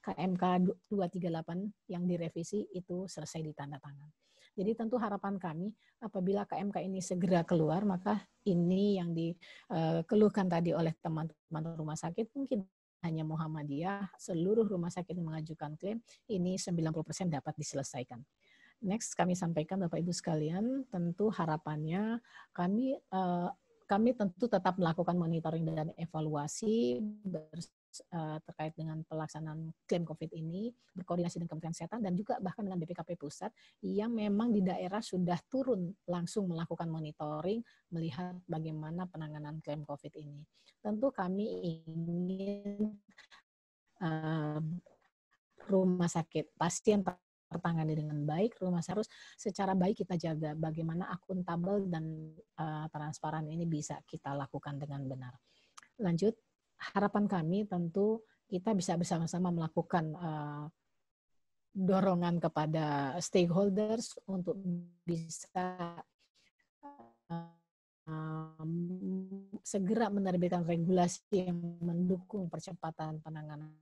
KMK 238 yang direvisi itu selesai ditandatangan. Jadi tentu harapan kami apabila KMK ini segera keluar, maka ini yang dikeluhkan tadi oleh teman-teman rumah sakit mungkin hanya Muhammadiyah, seluruh rumah sakit yang mengajukan klaim, ini 90% dapat diselesaikan. Next, kami sampaikan Bapak Ibu sekalian, tentu harapannya kami tentu tetap melakukan monitoring dan evaluasi terkait dengan pelaksanaan klaim COVID ini, berkoordinasi dengan Kementerian Kesehatan dan juga bahkan dengan BPKP Pusat yang memang di daerah sudah turun langsung melakukan monitoring, melihat bagaimana penanganan klaim COVID ini. Tentu kami ingin rumah sakit pasien tertangani dengan baik, rumah sakit harus secara baik kita jaga bagaimana akuntabel dan transparan ini bisa kita lakukan dengan benar. lanjut, harapan kami tentu kita bisa bersama-sama melakukan dorongan kepada stakeholders untuk bisa segera menerbitkan regulasi yang mendukung percepatan penanganan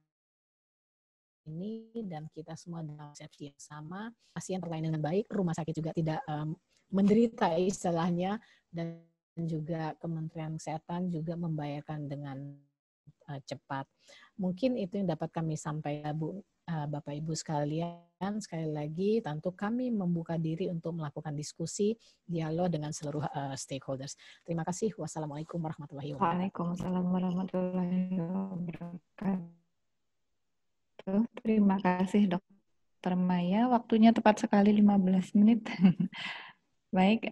ini, dan kita semua dalam persepsi yang sama, pasien terlayani dengan baik, rumah sakit juga tidak menderita istilahnya, dan juga Kementerian Kesehatan juga membayarkan dengan cepat. Mungkin itu yang dapat kami sampaikan, Bu, Bapak Ibu sekalian. Sekali lagi tentu kami membuka diri untuk melakukan diskusi, dialog dengan seluruh stakeholders. Terima kasih. Wassalamualaikum warahmatullahi wabarakatuh. Waalaikumsalam warahmatullahi wabarakatuh. Terima kasih Dr. Maya. Waktunya tepat sekali 15 menit. Baik,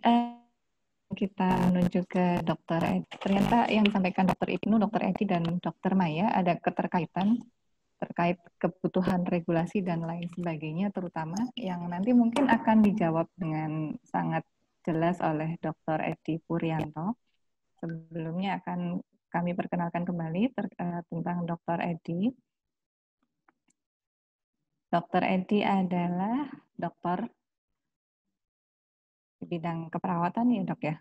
kita menuju ke Dr. Edi. Ternyata yang disampaikan Dr. Ibnu, Dr. Edi, dan Dr. Maya ada keterkaitan terkait kebutuhan regulasi dan lain sebagainya, terutama yang nanti mungkin akan dijawab dengan sangat jelas oleh Dr. Edi Puryanto. Sebelumnya akan kami perkenalkan kembali tentang Dr. Edi. Dr. Edi adalah dokter di bidang keperawatan ya dok ya?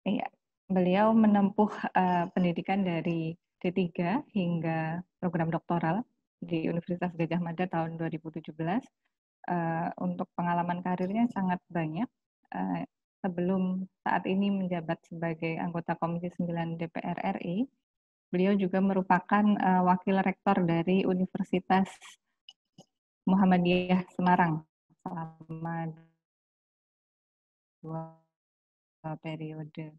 Iya, beliau menempuh pendidikan dari D3 hingga program doktoral di Universitas Gadjah Mada tahun 2017. Untuk pengalaman karirnya sangat banyak. Sebelum saat ini menjabat sebagai anggota Komisi 9 DPR RI, beliau juga merupakan wakil rektor dari Universitas Muhammadiyah Semarang selama 2 periode.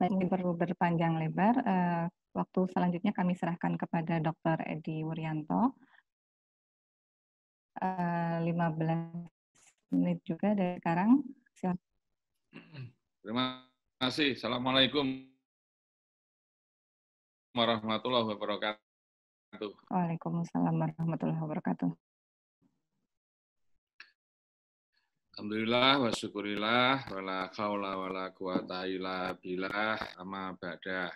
Mungkin perlu berpanjang lebar, waktu selanjutnya kami serahkan kepada Dr. Edi Wuryanto. 15 menit juga dari sekarang. Silakan. Terima kasih. Assalamualaikum warahmatullahi wabarakatuh. Waalaikumsalam warahmatullahi wabarakatuh. Alhamdulillah wa syukurillah wala haula wala quwata illa billah, amma ba'da.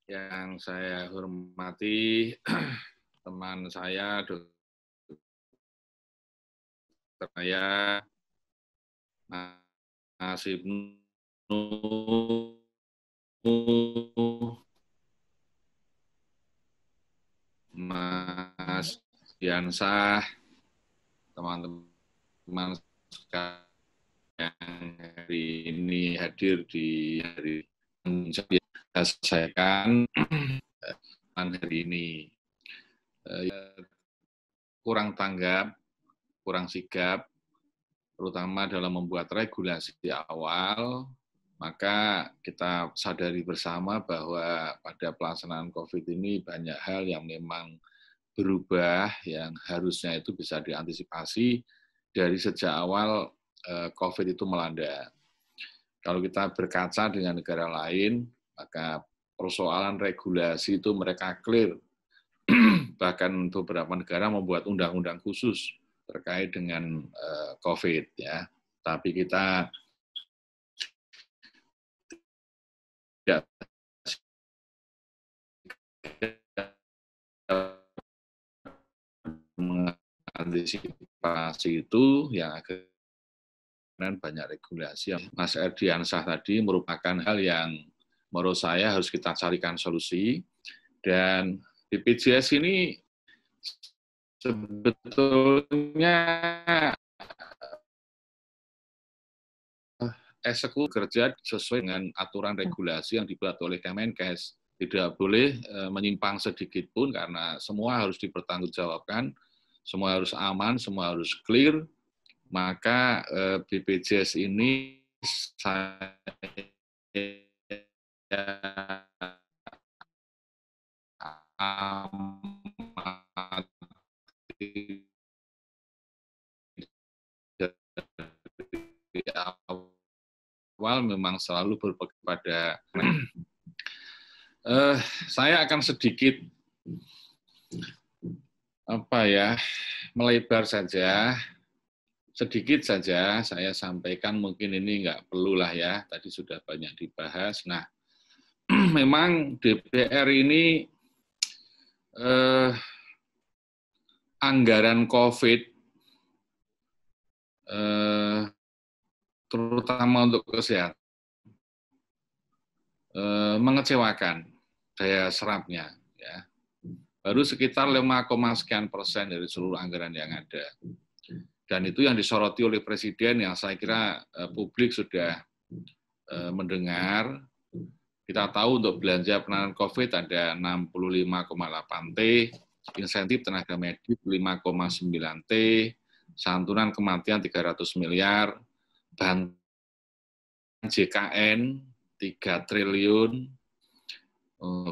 Yang saya hormati teman saya Dr. Maya, Mas Ibnu, Mas Diansah, teman-teman yang hari ini hadir di hari selesaikan hari ini. Kurang tanggap, kurang sigap, terutama dalam membuat regulasi di awal, maka kita sadari bersama bahwa pada pelaksanaan COVID ini banyak hal yang memang berubah, yang harusnya itu bisa diantisipasi dari sejak awal COVID itu melanda. Kalau kita berkaca dengan negara lain, maka persoalan regulasi itu mereka clear. Bahkan beberapa negara membuat undang-undang khusus terkait dengan COVID, ya. Tapi kita tidak mengantisipasi itu, yang akhirnya banyak regulasi. Mas Erdiansah tadi merupakan hal yang menurut saya harus kita carikan solusi, dan BPJS ini sebetulnya eksekusi kerja sesuai dengan aturan regulasi yang dibuat oleh Kemenkes. Tidak boleh menyimpang sedikit pun, karena semua harus dipertanggungjawabkan, semua harus aman, semua harus clear. Maka BPJS ini saya di awal memang selalu berpegang pada saya akan sedikit melebar saja, sedikit saja saya sampaikan, mungkin ini nggak perlulah ya, tadi sudah banyak dibahas. Nah, memang DPR ini anggaran COVID, terutama untuk kesehatan, mengecewakan daya serapnya. Ya. Baru sekitar 5,sekian% dari seluruh anggaran yang ada. Dan itu yang disoroti oleh Presiden yang saya kira publik sudah mendengar. Kita tahu untuk belanja penanganan COVID ada 65,8 T, insentif tenaga medis 5,9 T, santunan kematian 300 miliar, bantuan JKN 3 triliun,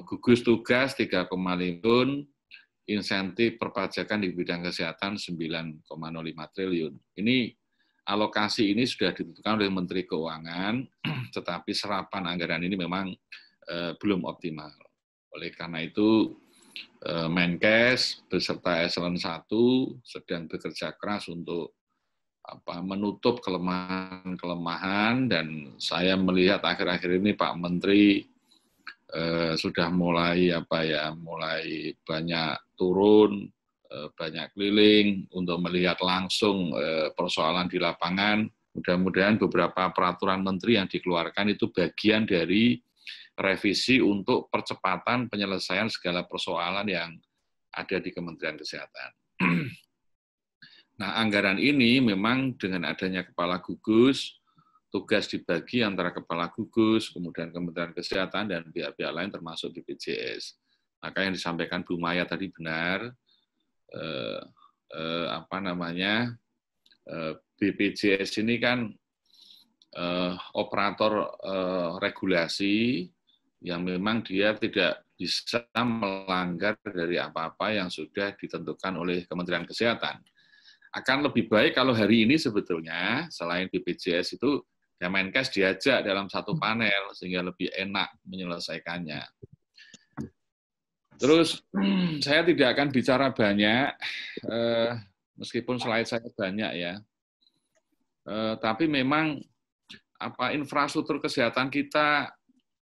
gugus tugas 3,5 triliun, insentif perpajakan di bidang kesehatan 9,05 triliun. Ini alokasi ini sudah ditentukan oleh Menteri Keuangan, tetapi serapan anggaran ini memang belum optimal. Oleh karena itu, Menkes beserta Eselon 1 sedang bekerja keras untuk menutup kelemahan-kelemahan, dan saya melihat akhir-akhir ini Pak Menteri sudah mulai mulai banyak turun, banyak keliling untuk melihat langsung persoalan di lapangan. Mudah-mudahan beberapa peraturan menteri yang dikeluarkan itu bagian dari revisi untuk percepatan penyelesaian segala persoalan yang ada di Kementerian Kesehatan. Nah, anggaran ini memang dengan adanya kepala gugus, tugas dibagi antara kepala gugus, kemudian Kementerian Kesehatan dan pihak-pihak lain termasuk BPJS. Maka yang disampaikan Bu Maya tadi benar, BPJS ini kan operator regulasi yang memang dia tidak bisa melanggar dari apa-apa yang sudah ditentukan oleh Kementerian Kesehatan. Akan lebih baik kalau hari ini sebetulnya selain BPJS itu Kemenkes diajak dalam satu panel sehingga lebih enak menyelesaikannya. Terus saya tidak akan bicara banyak, meskipun slide saya banyak ya. Tapi memang infrastruktur kesehatan kita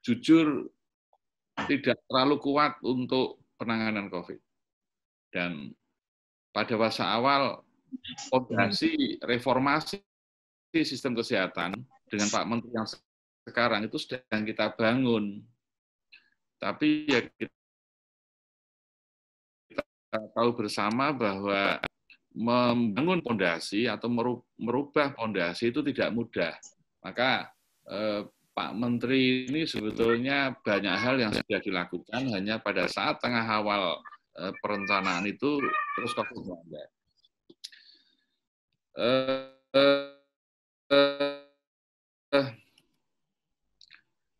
jujur tidak terlalu kuat untuk penanganan COVID. Dan pada fase awal fondasi reformasi sistem kesehatan dengan Pak Menteri yang sekarang itu sedang kita bangun. Tapi ya kita tahu bersama bahwa membangun fondasi atau merubah fondasi itu tidak mudah. Maka Pak Menteri ini sebetulnya banyak hal yang sudah dilakukan, hanya pada saat tengah awal perencanaan itu terus COVID melanda.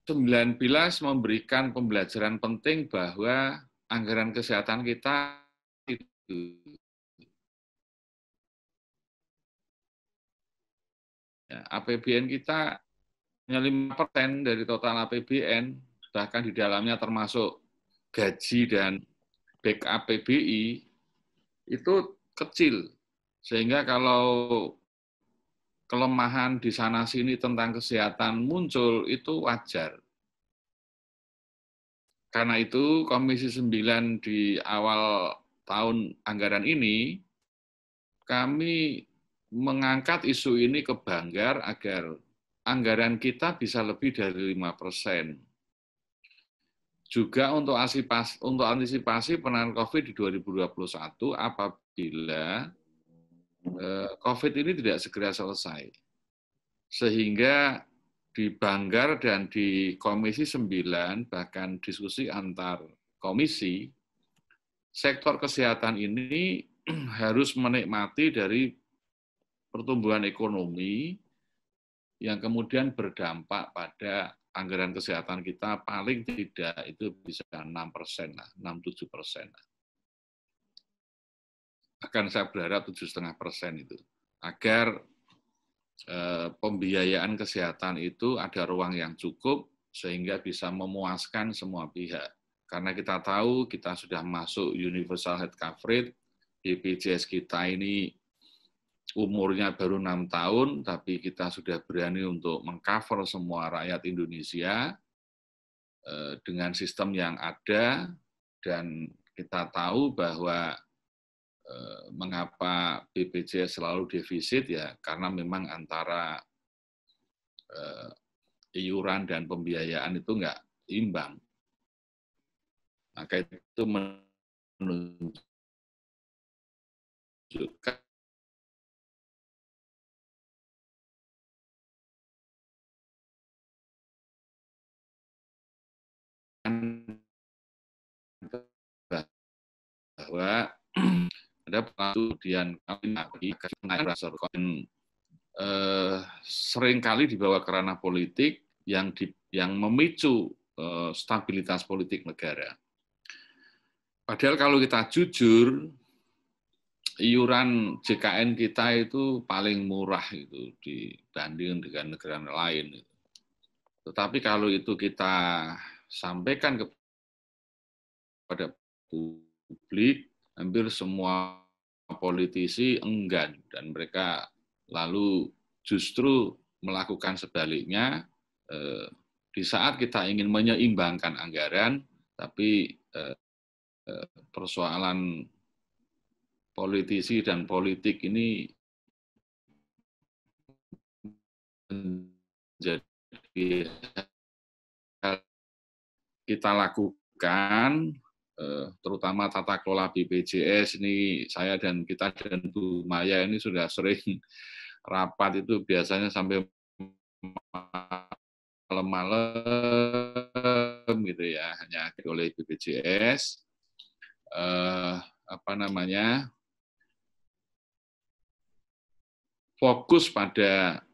19 memberikan pembelajaran penting bahwa anggaran kesehatan kita itu APBN kita hanya 5% dari total APBN, bahkan di dalamnya termasuk gaji dan backup PBI, itu kecil. Sehingga kalau kelemahan di sana-sini tentang kesehatan muncul, itu wajar. Karena itu, Komisi 9 di awal tahun anggaran ini, kami mengangkat isu ini ke Banggar agar anggaran kita bisa lebih dari 5%. Juga untuk antisipasi penanganan COVID di 2021 apabila COVID ini tidak segera selesai. Sehingga di Banggar dan di Komisi 9, bahkan diskusi antar komisi, sektor kesehatan ini harus menikmati dari pertumbuhan ekonomi yang kemudian berdampak pada anggaran kesehatan kita paling tidak itu bisa 6%, 6-7%. Bahkan saya berharap 7,5% itu. Agar pembiayaan kesehatan itu ada ruang yang cukup sehingga bisa memuaskan semua pihak. Karena kita tahu kita sudah masuk universal health coverage, BPJS kita ini umurnya baru 6 tahun, tapi kita sudah berani untuk mengcover semua rakyat Indonesia. dengan sistem yang ada, dan kita tahu bahwa mengapa BPJS selalu defisit, ya karena memang antara iuran dan pembiayaan itu nggak imbang. Maka itu menunjukkan bahwa ada kemudian seringkali dibawa ke ranah politik yang memicu stabilitas politik negara. Padahal kalau kita jujur, iuran JKN kita itu paling murah itu dibanding dengan negara lain. Tetapi kalau itu kita sampaikan kepada publik, hampir semua politisi enggan, dan mereka lalu justru melakukan sebaliknya. Di saat kita ingin menyeimbangkan anggaran, tapi persoalan politisi dan politik ini menjadi kita lakukan, terutama tata kelola BPJS ini, saya dan kita dan Bu Maya ini sudah sering rapat itu biasanya sampai malam-malam gitu ya, hanya oleh BPJS. Fokus pada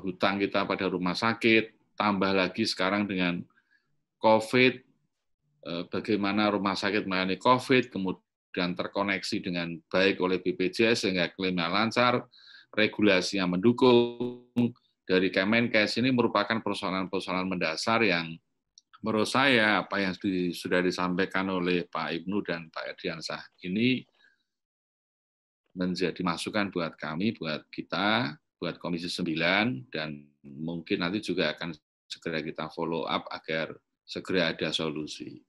hutang kita pada rumah sakit, tambah lagi sekarang dengan COVID, bagaimana rumah sakit melayani COVID, kemudian terkoneksi dengan baik oleh BPJS sehingga klaimnya lancar, regulasinya mendukung. Dari Kemenkes ini merupakan persoalan-persoalan mendasar yang menurut saya apa yang sudah disampaikan oleh Pak Ibnu dan Pak Edriansah ini menjadi masukan buat kami, buat kita, buat Komisi 9, dan mungkin nanti juga akan segera kita follow up agar segera ada solusi.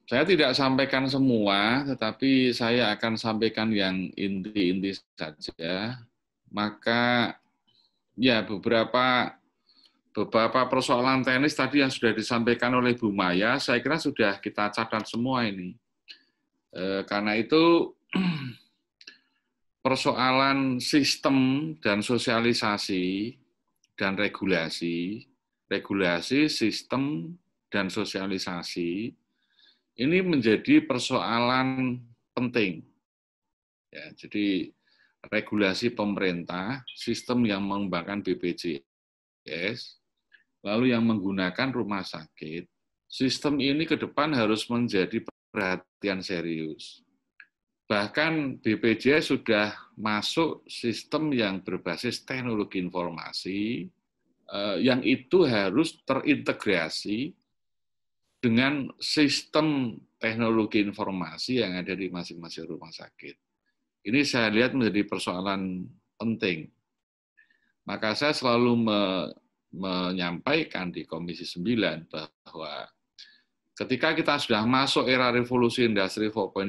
Saya tidak sampaikan semua, tetapi saya akan sampaikan yang inti-inti saja. Maka ya beberapa persoalan teknis tadi yang sudah disampaikan oleh Bu Maya, saya kira sudah kita catat semua ini. Karena itu persoalan sistem dan sosialisasi dan regulasi, sistem dan sosialisasi ini menjadi persoalan penting. Ya, jadi regulasi pemerintah, sistem yang mengembangkan BPJS, lalu yang menggunakan rumah sakit, sistem ini ke depan harus menjadi perhatian serius. Bahkan BPJS sudah masuk sistem yang berbasis teknologi informasi, yang itu harus terintegrasi dengan sistem teknologi informasi yang ada di masing-masing rumah sakit. Ini saya lihat menjadi persoalan penting. Maka saya selalu menyampaikan di Komisi 9 bahwa ketika kita sudah masuk era revolusi industri 4.0,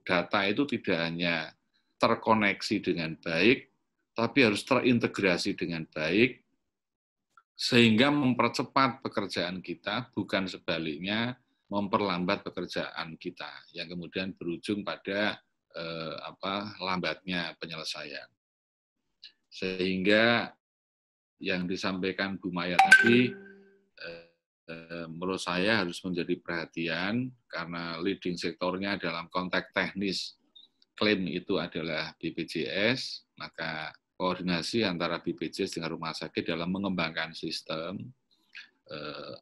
data itu tidak hanya terkoneksi dengan baik, tapi harus terintegrasi dengan baik, sehingga mempercepat pekerjaan kita, bukan sebaliknya memperlambat pekerjaan kita, yang kemudian berujung pada lambatnya penyelesaian. Sehingga yang disampaikan Bu Maya tadi, menurut saya harus menjadi perhatian, karena leading sektornya dalam konteks teknis klaim itu adalah BPJS, maka koordinasi antara BPJS dengan rumah sakit dalam mengembangkan sistem,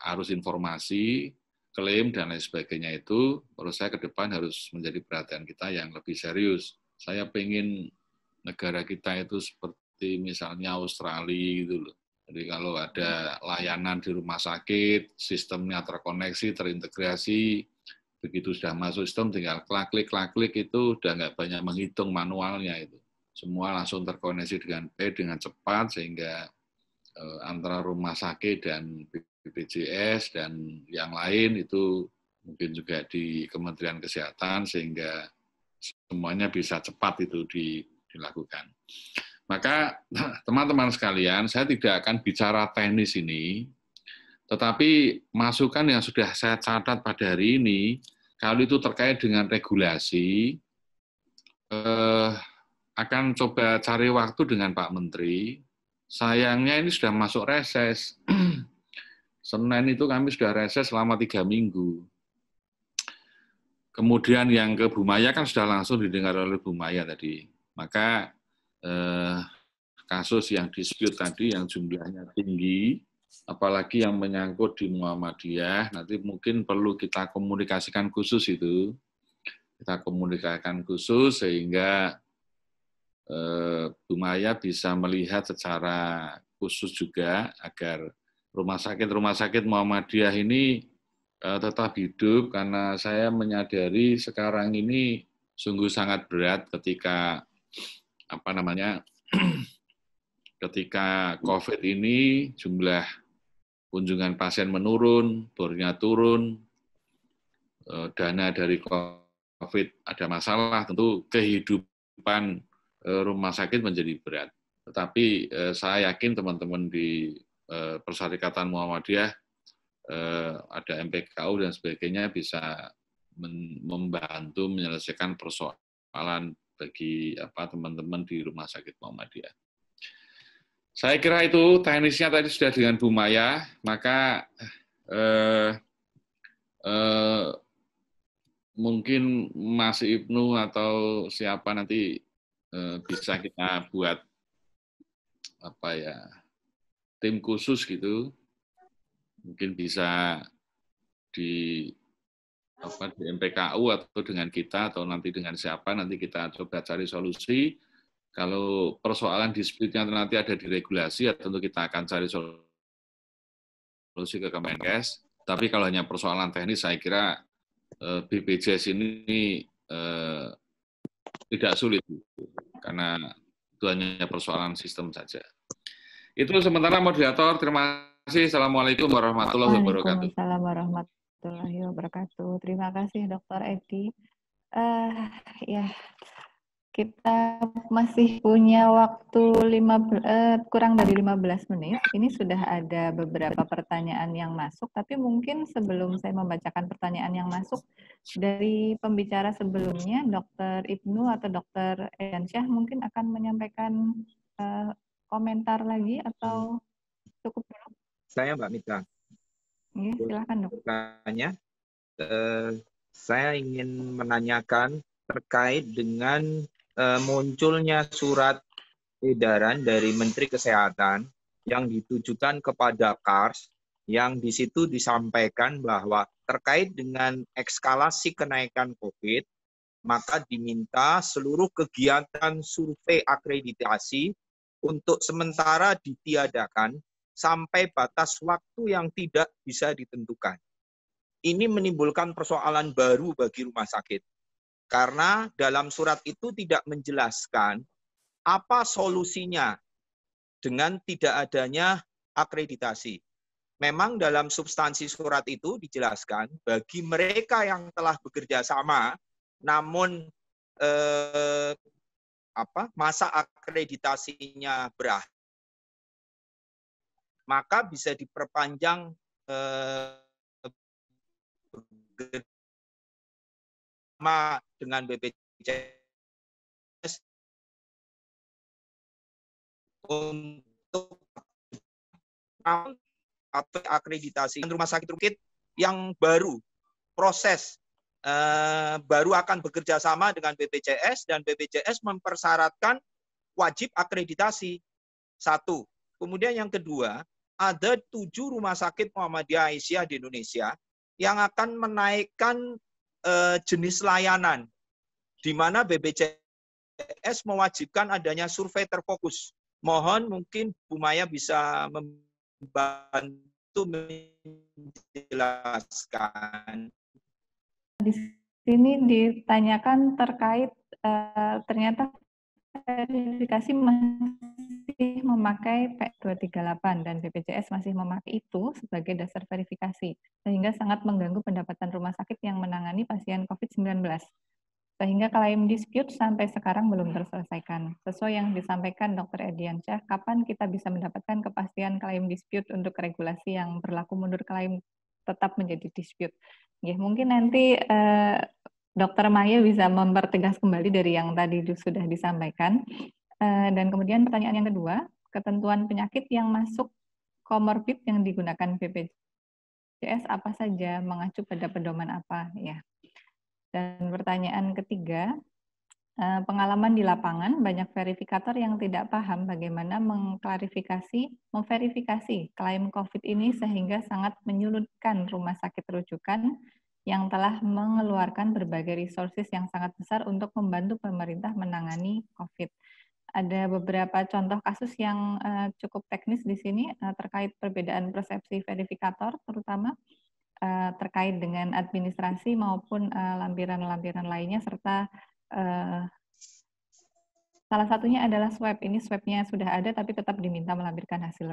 arus informasi, klaim, dan lain sebagainya itu, menurut saya ke depan harus menjadi perhatian kita yang lebih serius. Saya pengen negara kita itu seperti misalnya Australia gitu loh. Jadi kalau ada layanan di rumah sakit, sistemnya terkoneksi, terintegrasi, begitu sudah masuk sistem, tinggal klik-klik itu udah nggak banyak menghitung manualnya itu. Semua langsung terkoneksi dengan baik, dengan cepat, sehingga antara rumah sakit dan BPJS dan yang lain itu mungkin juga di Kementerian Kesehatan sehingga semuanya bisa cepat itu dilakukan. Maka teman-teman sekalian, saya tidak akan bicara teknis ini, tetapi masukan yang sudah saya catat pada hari ini, kalau itu terkait dengan regulasi, akan coba cari waktu dengan Pak Menteri. Sayangnya ini sudah masuk reses. Senin itu kami sudah reses selama 3 minggu. Kemudian yang ke Bu Maya kan sudah langsung didengar oleh Bu Maya tadi. Maka kasus yang dispute tadi yang jumlahnya tinggi, apalagi yang menyangkut di Muhammadiyah, nanti mungkin perlu kita komunikasikan khusus itu. Kita komunikasikan khusus sehingga Bu Maya bisa melihat secara khusus juga agar rumah sakit Muhammadiyah ini tetap hidup, karena saya menyadari sekarang ini sungguh sangat berat ketika ketika COVID ini jumlah kunjungan pasien menurun, bornya turun, dana dari COVID ada masalah, tentu kehidupan rumah sakit menjadi berat. Tetapi saya yakin teman-teman di Perserikatan Muhammadiyah, ada MPKU dan sebagainya bisa membantu menyelesaikan persoalan bagi teman-teman di Rumah Sakit Muhammadiyah. Saya kira itu teknisnya tadi sudah dengan Bu Maya, maka mungkin Mas Ibnu atau siapa nanti bisa kita buat tim khusus gitu, mungkin bisa di MPKU atau dengan kita atau nanti dengan siapa, nanti kita coba cari solusi. Kalau persoalan dispute-nya nanti ada di regulasi, ya tentu kita akan cari solusi ke Kemenkes. Tapi kalau hanya persoalan teknis, saya kira BPJS ini tidak sulit, karena itu hanya persoalan sistem saja. Itu sementara moderator, terima kasih. Assalamualaikum warahmatullahi wabarakatuh. Waalaikumsalam warahmatullahi wabarakatuh. Terima kasih Dr. Edi. Ya, kita masih punya waktu kurang dari 15 menit. Ini sudah ada beberapa pertanyaan yang masuk, tapi mungkin sebelum saya membacakan pertanyaan yang masuk, dari pembicara sebelumnya, Dr. Ibnu atau Dr. Ediansyah mungkin akan menyampaikan komentar lagi atau cukup dulu? Saya Mbak Mita. Ya, silakan Dok. Saya ingin menanyakan terkait dengan munculnya surat edaran dari Menteri Kesehatan yang ditujukan kepada KARS, yang di situ disampaikan bahwa terkait dengan eskalasi kenaikan COVID, maka diminta seluruh kegiatan survei akreditasi untuk sementara ditiadakan sampai batas waktu yang tidak bisa ditentukan. Ini menimbulkan persoalan baru bagi rumah sakit. Karena dalam surat itu tidak menjelaskan apa solusinya dengan tidak adanya akreditasi. Memang dalam substansi surat itu dijelaskan bagi mereka yang telah bekerja sama, namun masa akreditasinya berakhir, maka bisa diperpanjang dengan BPJS untuk akreditasi rumah sakit yang baru proses baru akan bekerja sama dengan BPJS, dan BPJS mempersyaratkan wajib akreditasi. 1. Kemudian yang kedua, ada 7 rumah sakit Muhammadiyah Aisyah di Indonesia yang akan menaikkan jenis layanan, di mana BPJS mewajibkan adanya survei terfokus. Mohon mungkin Bu Maya bisa membantu menjelaskan. Di sini ditanyakan terkait ternyata verifikasi masih memakai P238 dan BPJS masih memakai itu sebagai dasar verifikasi, sehingga sangat mengganggu pendapatan rumah sakit yang menangani pasien COVID-19. Sehingga klaim dispute sampai sekarang belum terselesaikan. Sesuai yang disampaikan Dr. Ediansyah, kapan kita bisa mendapatkan kepastian klaim dispute untuk regulasi yang berlaku mundur klaim tetap menjadi dispute? Ya, mungkin nanti Dr. Maya bisa mempertegas kembali dari yang tadi sudah disampaikan. Dan kemudian pertanyaan yang kedua, ketentuan penyakit yang masuk komorbid yang digunakan BPJS apa saja, mengacu pada pedoman apa? Ya. Dan pertanyaan ketiga, pengalaman di lapangan, banyak verifikator yang tidak paham bagaimana memverifikasi klaim COVID ini sehingga sangat menyulitkan rumah sakit rujukan yang telah mengeluarkan berbagai resources yang sangat besar untuk membantu pemerintah menangani COVID. Ada beberapa contoh kasus yang cukup teknis di sini terkait perbedaan persepsi verifikator, terutama terkait dengan administrasi maupun lampiran-lampiran lainnya, serta salah satunya adalah swab. Ini swabnya sudah ada tapi tetap diminta melampirkan hasil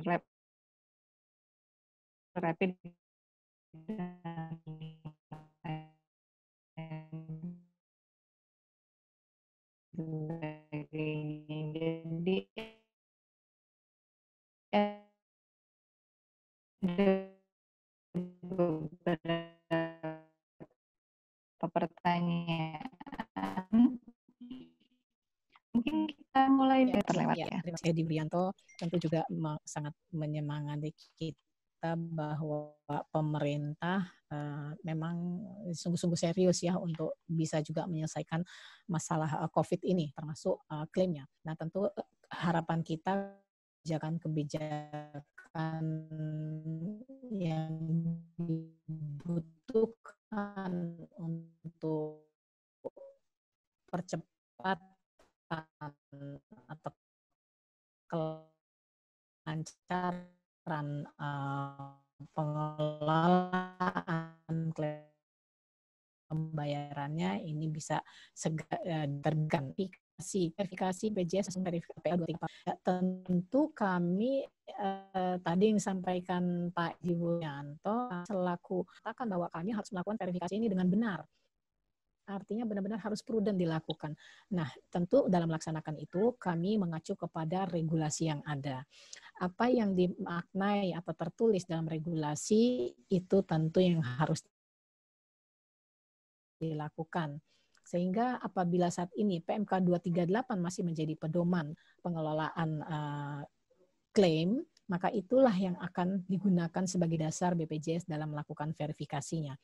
rapid. Jadi beberapa pertanyaan. Mungkin kita mulai terlewat ya. Terima kasih Edi Wurianto, tentu juga sangat menyemangati kita bahwa pemerintah memang sungguh-sungguh serius ya untuk bisa juga menyelesaikan masalah COVID ini, termasuk klaimnya. Nah, tentu harapan kita kebijakan yang dibutuhkan untuk percepat atau kelancaran pengelolaan pembayarannya ini bisa segera diterbitkan. Verifikasi BPJS verifikasi PA234. Tentu kami tadi yang disampaikan Pak Wurianto selaku katakan bahwa kami harus melakukan verifikasi ini dengan benar. Artinya benar-benar harus prudent dilakukan. Nah, tentu dalam melaksanakan itu kami mengacu kepada regulasi yang ada. Apa yang dimaknai atau tertulis dalam regulasi itu tentu yang harus dilakukan. Sehingga apabila saat ini PMK 238 masih menjadi pedoman pengelolaan klaim, maka itulah yang akan digunakan sebagai dasar BPJS dalam melakukan verifikasinya.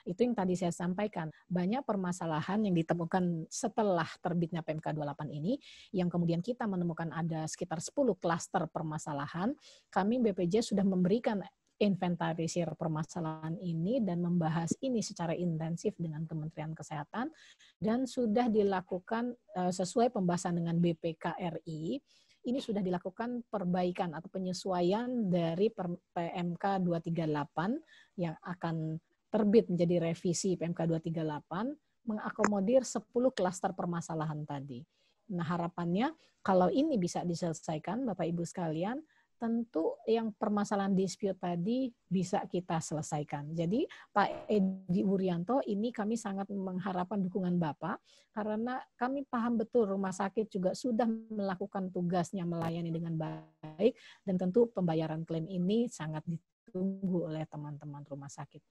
Itu yang tadi saya sampaikan, banyak permasalahan yang ditemukan setelah terbitnya PMK 28 ini, yang kemudian kita menemukan ada sekitar 10 klaster permasalahan. Kami BPJS sudah memberikan inventarisir permasalahan ini dan membahas ini secara intensif dengan Kementerian Kesehatan, dan sudah dilakukan sesuai pembahasan dengan BPKRI. Ini sudah dilakukan perbaikan atau penyesuaian dari PMK 238 yang akan terbit menjadi revisi PMK 238, mengakomodir 10 klaster permasalahan tadi. Nah, harapannya kalau ini bisa diselesaikan, Bapak Ibu sekalian, tentu yang permasalahan dispute tadi bisa kita selesaikan. Jadi Pak Edi Wurianto, ini kami sangat mengharapkan dukungan Bapak, karena kami paham betul rumah sakit juga sudah melakukan tugasnya melayani dengan baik, dan tentu pembayaran klaim ini sangat ditunggu oleh teman-teman rumah sakit.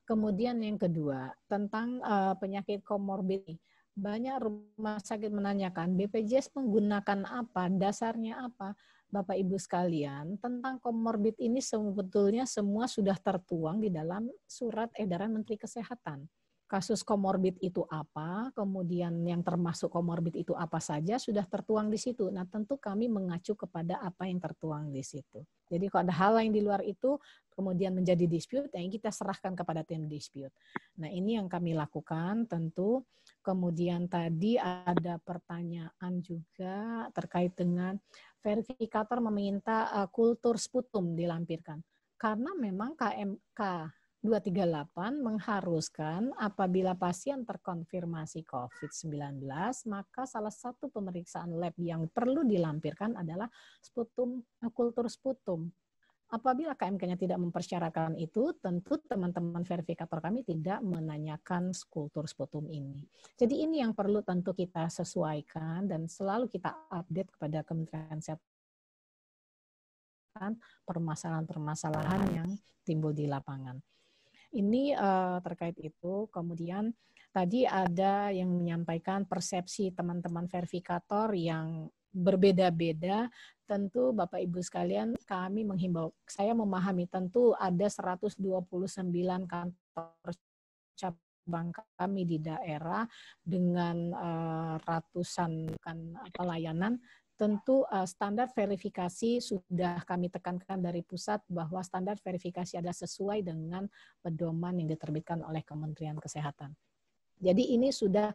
Kemudian yang kedua, tentang penyakit komorbid. Banyak rumah sakit menanyakan, BPJS menggunakan apa, dasarnya apa? Bapak Ibu sekalian, tentang komorbid ini sebetulnya semua sudah tertuang di dalam surat edaran Menteri Kesehatan. Kasus komorbid itu apa, kemudian yang termasuk komorbid itu apa saja, sudah tertuang di situ. Nah, tentu kami mengacu kepada apa yang tertuang di situ. Jadi kalau ada hal lain di luar itu, kemudian menjadi dispute, yang kita serahkan kepada tim dispute. Nah, ini yang kami lakukan tentu. Kemudian tadi ada pertanyaan juga terkait dengan verifikator meminta kultur sputum dilampirkan. Karena memang KMK 238 mengharuskan apabila pasien terkonfirmasi COVID-19, maka salah satu pemeriksaan lab yang perlu dilampirkan adalah kultur sputum. Apabila KMK-nya tidak mempersyaratkan itu, tentu teman-teman verifikator kami tidak menanyakan kultur sputum ini. Jadi ini yang perlu tentu kita sesuaikan dan selalu kita update kepada Kementerian Kesehatan permasalahan-permasalahan yang timbul di lapangan. Ini terkait itu. Kemudian tadi ada yang menyampaikan persepsi teman-teman verifikator yang berbeda-beda. Tentu Bapak Ibu sekalian, kami menghimbau, saya memahami tentu ada 129 kantor cabang kami di daerah dengan ratusan pelayanan. Tentu standar verifikasi sudah kami tekankan dari pusat bahwa standar verifikasi adalah sesuai dengan pedoman yang diterbitkan oleh Kementerian Kesehatan. Jadi ini sudah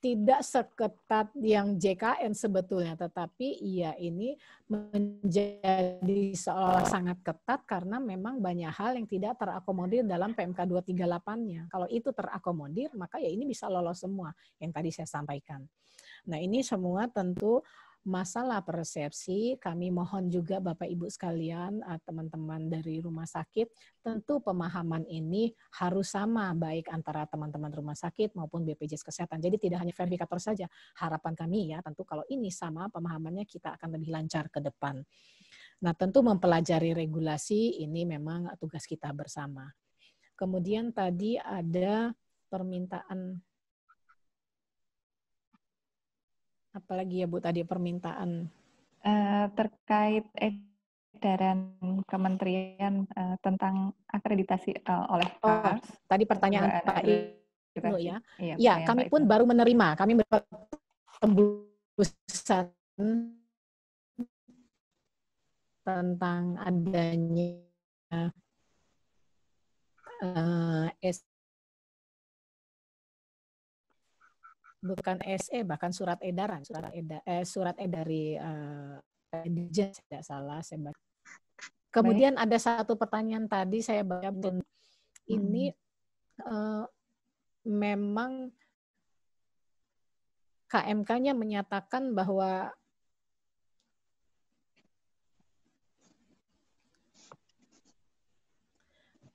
tidak seketat yang JKN sebetulnya, tetapi ya ini menjadi seolah sangat ketat karena memang banyak hal yang tidak terakomodir dalam PMK 238-nya. Kalau itu terakomodir, maka ya ini bisa lolos semua yang tadi saya sampaikan. Nah, ini semua tentu masalah persepsi. Kami mohon juga Bapak Ibu sekalian, teman-teman dari rumah sakit, tentu pemahaman ini harus sama baik antara teman-teman rumah sakit maupun BPJS Kesehatan. Jadi tidak hanya verifikator saja. Harapan kami ya, tentu kalau ini sama pemahamannya kita akan lebih lancar ke depan. Nah, tentu mempelajari regulasi ini memang tugas kita bersama. Kemudian tadi ada permintaan apalagi ya Bu tadi permintaan terkait edaran kementerian tentang akreditasi oleh KARS. Tadi pertanyaan Pak Ibnu ya. Iya, ya, kami pun baru menerima. Kami mendapat tembusan tentang adanya bukan SE, bahkan surat edaran, surat dari Dirjen, tidak salah saya baca. Kemudian ada satu pertanyaan tadi saya baca, ini memang KMK-nya menyatakan bahwa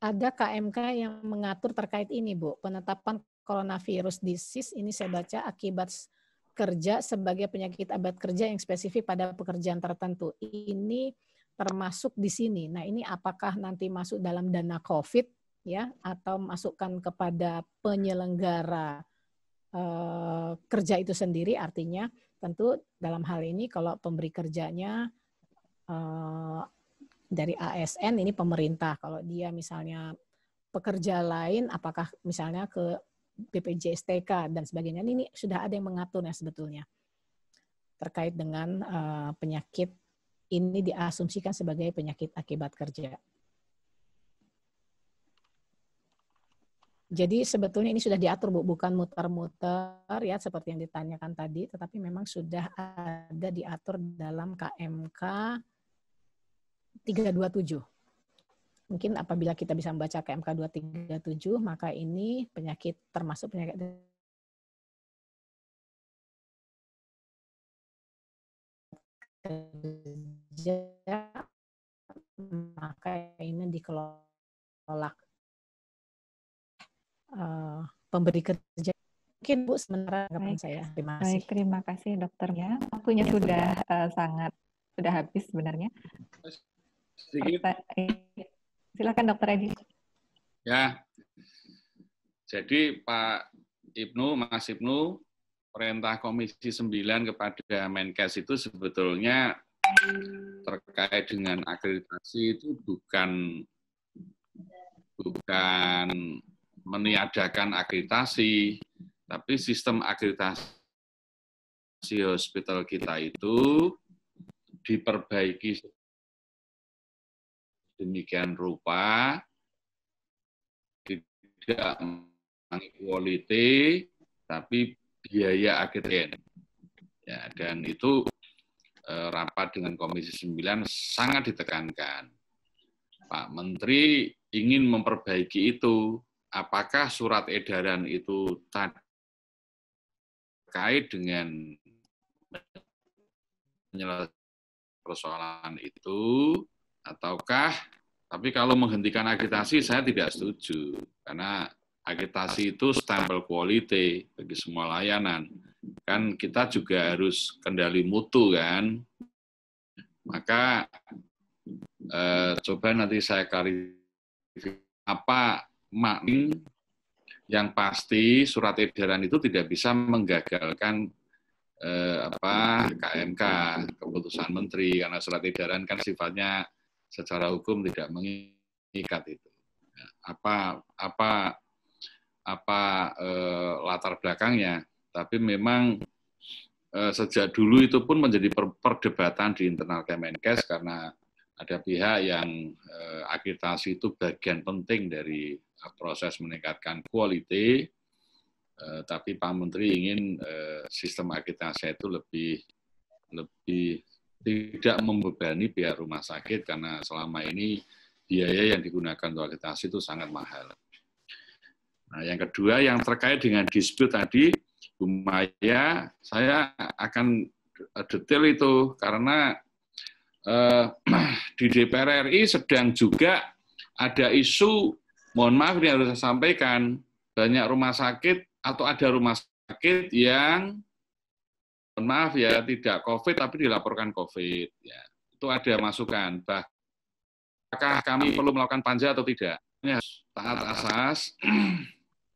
ada KMK yang mengatur terkait ini, Bu, penetapan coronavirus disease, ini saya baca akibat kerja sebagai penyakit akibat kerja yang spesifik pada pekerjaan tertentu. Ini termasuk di sini. Nah, ini apakah nanti masuk dalam dana COVID ya atau masukkan kepada penyelenggara kerja itu sendiri? Artinya tentu dalam hal ini kalau pemberi kerjanya dari ASN ini pemerintah. Kalau dia misalnya pekerja lain, apakah misalnya ke BPJS TK dan sebagainya. Ini sudah ada yang mengaturnya sebetulnya terkait dengan penyakit ini diasumsikan sebagai penyakit akibat kerja. Jadi sebetulnya ini sudah diatur, Bu, bukan muter-muter ya seperti yang ditanyakan tadi, tetapi memang sudah ada diatur dalam KMK 327. Mungkin apabila kita bisa membaca KMK 237, maka ini penyakit termasuk penyakit kerja, maka ini dikelola pemberi kerja. Mungkin Bu sementara tanggapan saya. Terima kasih. Baik, terima kasih dokternya. Waktunya sudah sudah habis sebenarnya. Silakan Dokter Edi. Ya, jadi Pak Ibnu, Mas Ibnu, perintah Komisi 9 kepada Menkes itu sebetulnya terkait dengan akreditasi itu bukan meniadakan akreditasi, tapi sistem akreditasi hospital kita itu diperbaiki demikian rupa, tidak quality, tapi biaya akreditasi. Ya, dan itu rapat dengan Komisi 9 sangat ditekankan. Pak Menteri ingin memperbaiki itu. Apakah surat edaran itu terkait dengan menyelesaikan persoalan itu, ataukah, tapi kalau menghentikan agitasi saya tidak setuju, karena agitasi itu stempel quality bagi semua layanan. Kan kita juga harus kendali mutu kan, maka coba nanti saya klarifikasi apa makna. Yang pasti surat edaran itu tidak bisa menggagalkan KMK, keputusan menteri, karena surat edaran kan sifatnya secara hukum tidak mengikat itu. Latar belakangnya, tapi memang sejak dulu itu pun menjadi perdebatan di internal Kemenkes, karena ada pihak yang agitasi itu bagian penting dari proses meningkatkan quality, tapi Pak Menteri ingin sistem agitasi itu lebih tidak membebani pihak rumah sakit, karena selama ini biaya yang digunakan untuk agitasi itu sangat mahal. Nah, yang kedua yang terkait dengan dispute tadi, Bu Maya, saya akan detail itu karena di DPR RI sedang juga ada isu, mohon maaf ini harus saya sampaikan, banyak rumah sakit atau ada rumah sakit yang, mohon maaf ya, tidak COVID tapi dilaporkan COVID. Ya, itu ada masukan. Apakah kami perlu melakukan panja atau tidak? Ini harus taat asas,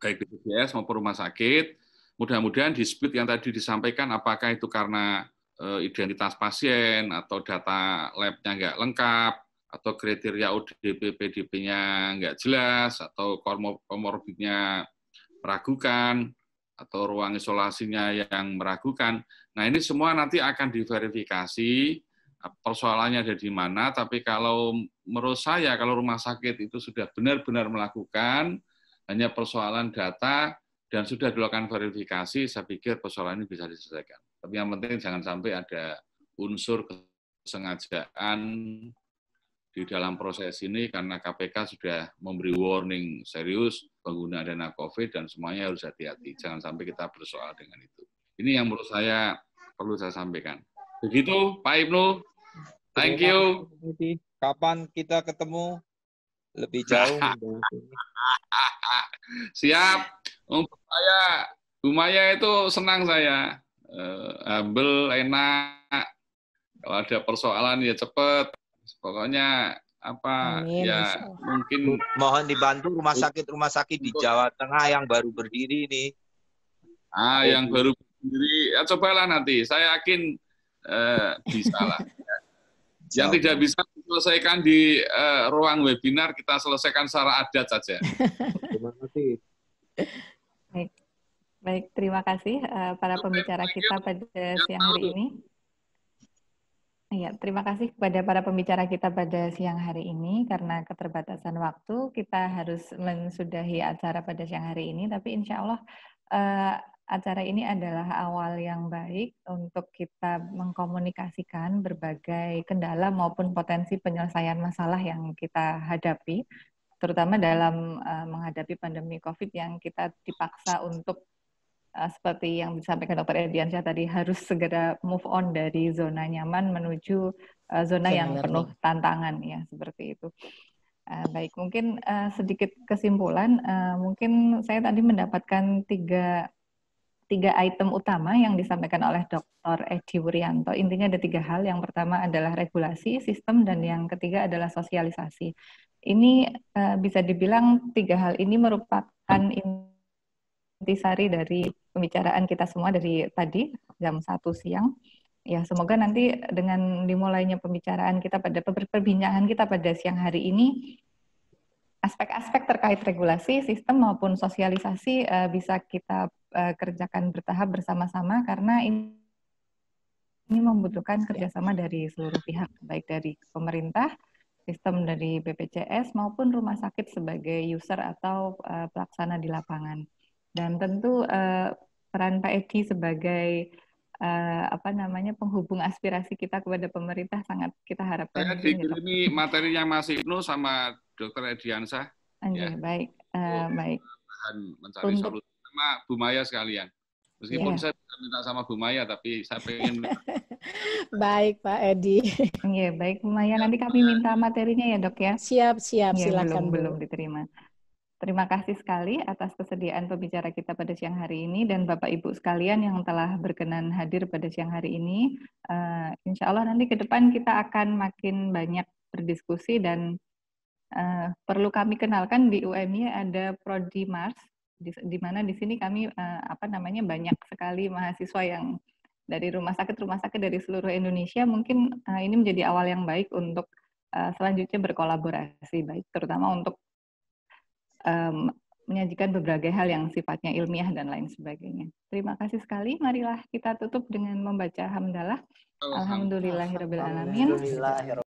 baik BPJS maupun rumah sakit. Mudah-mudahan dispute yang tadi disampaikan, apakah itu karena identitas pasien atau data lab-nya nggak lengkap, atau kriteria ODP, PDP-nya nggak jelas, atau komorbidnya meragukan, atau ruang isolasinya yang meragukan. Nah, ini semua nanti akan diverifikasi, persoalannya ada di mana, tapi kalau menurut saya, kalau rumah sakit itu sudah benar-benar melakukan, hanya persoalan data, dan sudah dilakukan verifikasi, saya pikir persoalan ini bisa diselesaikan. Tapi yang penting jangan sampai ada unsur kesengajaan di dalam proses ini, karena KPK sudah memberi warning serius pengguna dana COVID dan semuanya harus hati-hati. Jangan sampai kita bersoal dengan itu. Ini yang menurut saya perlu saya sampaikan. Begitu, Pak Ibnu. Thank you. Kapan kita ketemu lebih jauh? Siap. Untuk saya, Bu Maya itu senang saya. Humble, enak. Kalau ada persoalan ya cepet. Pokoknya apa Amin, ya mungkin mohon dibantu rumah sakit di Jawa Tengah yang baru berdiri nih. Yang baru berdiri ya cobalah nanti. Saya yakin bisa lah. Yang tidak bisa diselesaikan di ruang webinar, kita selesaikan secara adat saja. Terima kasih. Baik, terima kasih para pembicara kita pada siang hari ini. Ya, terima kasih kepada para pembicara kita pada siang hari ini. Karena keterbatasan waktu, kita harus mensudahi acara pada siang hari ini. Tapi insya Allah acara ini adalah awal yang baik untuk kita mengkomunikasikan berbagai kendala maupun potensi penyelesaian masalah yang kita hadapi, terutama dalam menghadapi pandemi COVID yang kita dipaksa untuk seperti yang disampaikan Dr. Ediansyah tadi, harus segera move on dari zona nyaman menuju zona yang penuh tantangan, ya seperti itu. Baik, mungkin sedikit kesimpulan, mungkin saya tadi mendapatkan tiga item utama yang disampaikan oleh Dr. Edi Wuryanto. Intinya ada 3 hal. Yang pertama adalah regulasi, sistem, dan yang ketiga adalah sosialisasi. Ini bisa dibilang 3 hal ini merupakan intisari dari pembicaraan kita semua dari tadi jam 1 siang. Ya, semoga nanti dengan dimulainya pembicaraan kita pada perbincangan kita pada siang hari ini, aspek-aspek terkait regulasi, sistem maupun sosialisasi bisa kita kerjakan bertahap bersama-sama, karena ini membutuhkan kerjasama dari seluruh pihak, baik dari pemerintah, sistem dari BPJS maupun rumah sakit sebagai user atau pelaksana di lapangan. Dan tentu peran Pak Edi sebagai penghubung aspirasi kita kepada pemerintah sangat kita harapkan. Saya dikirimi materi yang Mas Ibnu sama Dr. Ediansah. Ya. Baik, baik. Bahan mencari solusi sama Bu Maya sekalian. Meskipun saya minta sama Bu Maya, tapi saya pengen. Baik, Pak Edi. Iya, baik Bu Maya. Nanti kami minta materinya ya, Dok ya. Siap. Silakan. Belum diterima. Terima kasih sekali atas kesediaan pembicara kita pada siang hari ini dan Bapak Ibu sekalian yang telah berkenan hadir pada siang hari ini. Insya Allah nanti ke depan kita akan makin banyak berdiskusi dan perlu kami kenalkan di UMY ada Prodi Mars, di mana di sini kami banyak sekali mahasiswa yang dari rumah sakit dari seluruh Indonesia. Mungkin ini menjadi awal yang baik untuk selanjutnya berkolaborasi, baik terutama untuk menyajikan berbagai hal yang sifatnya ilmiah dan lain sebagainya. Terima kasih sekali. Marilah kita tutup dengan membaca hamdalah. Alhamdulillahirabbil alamin.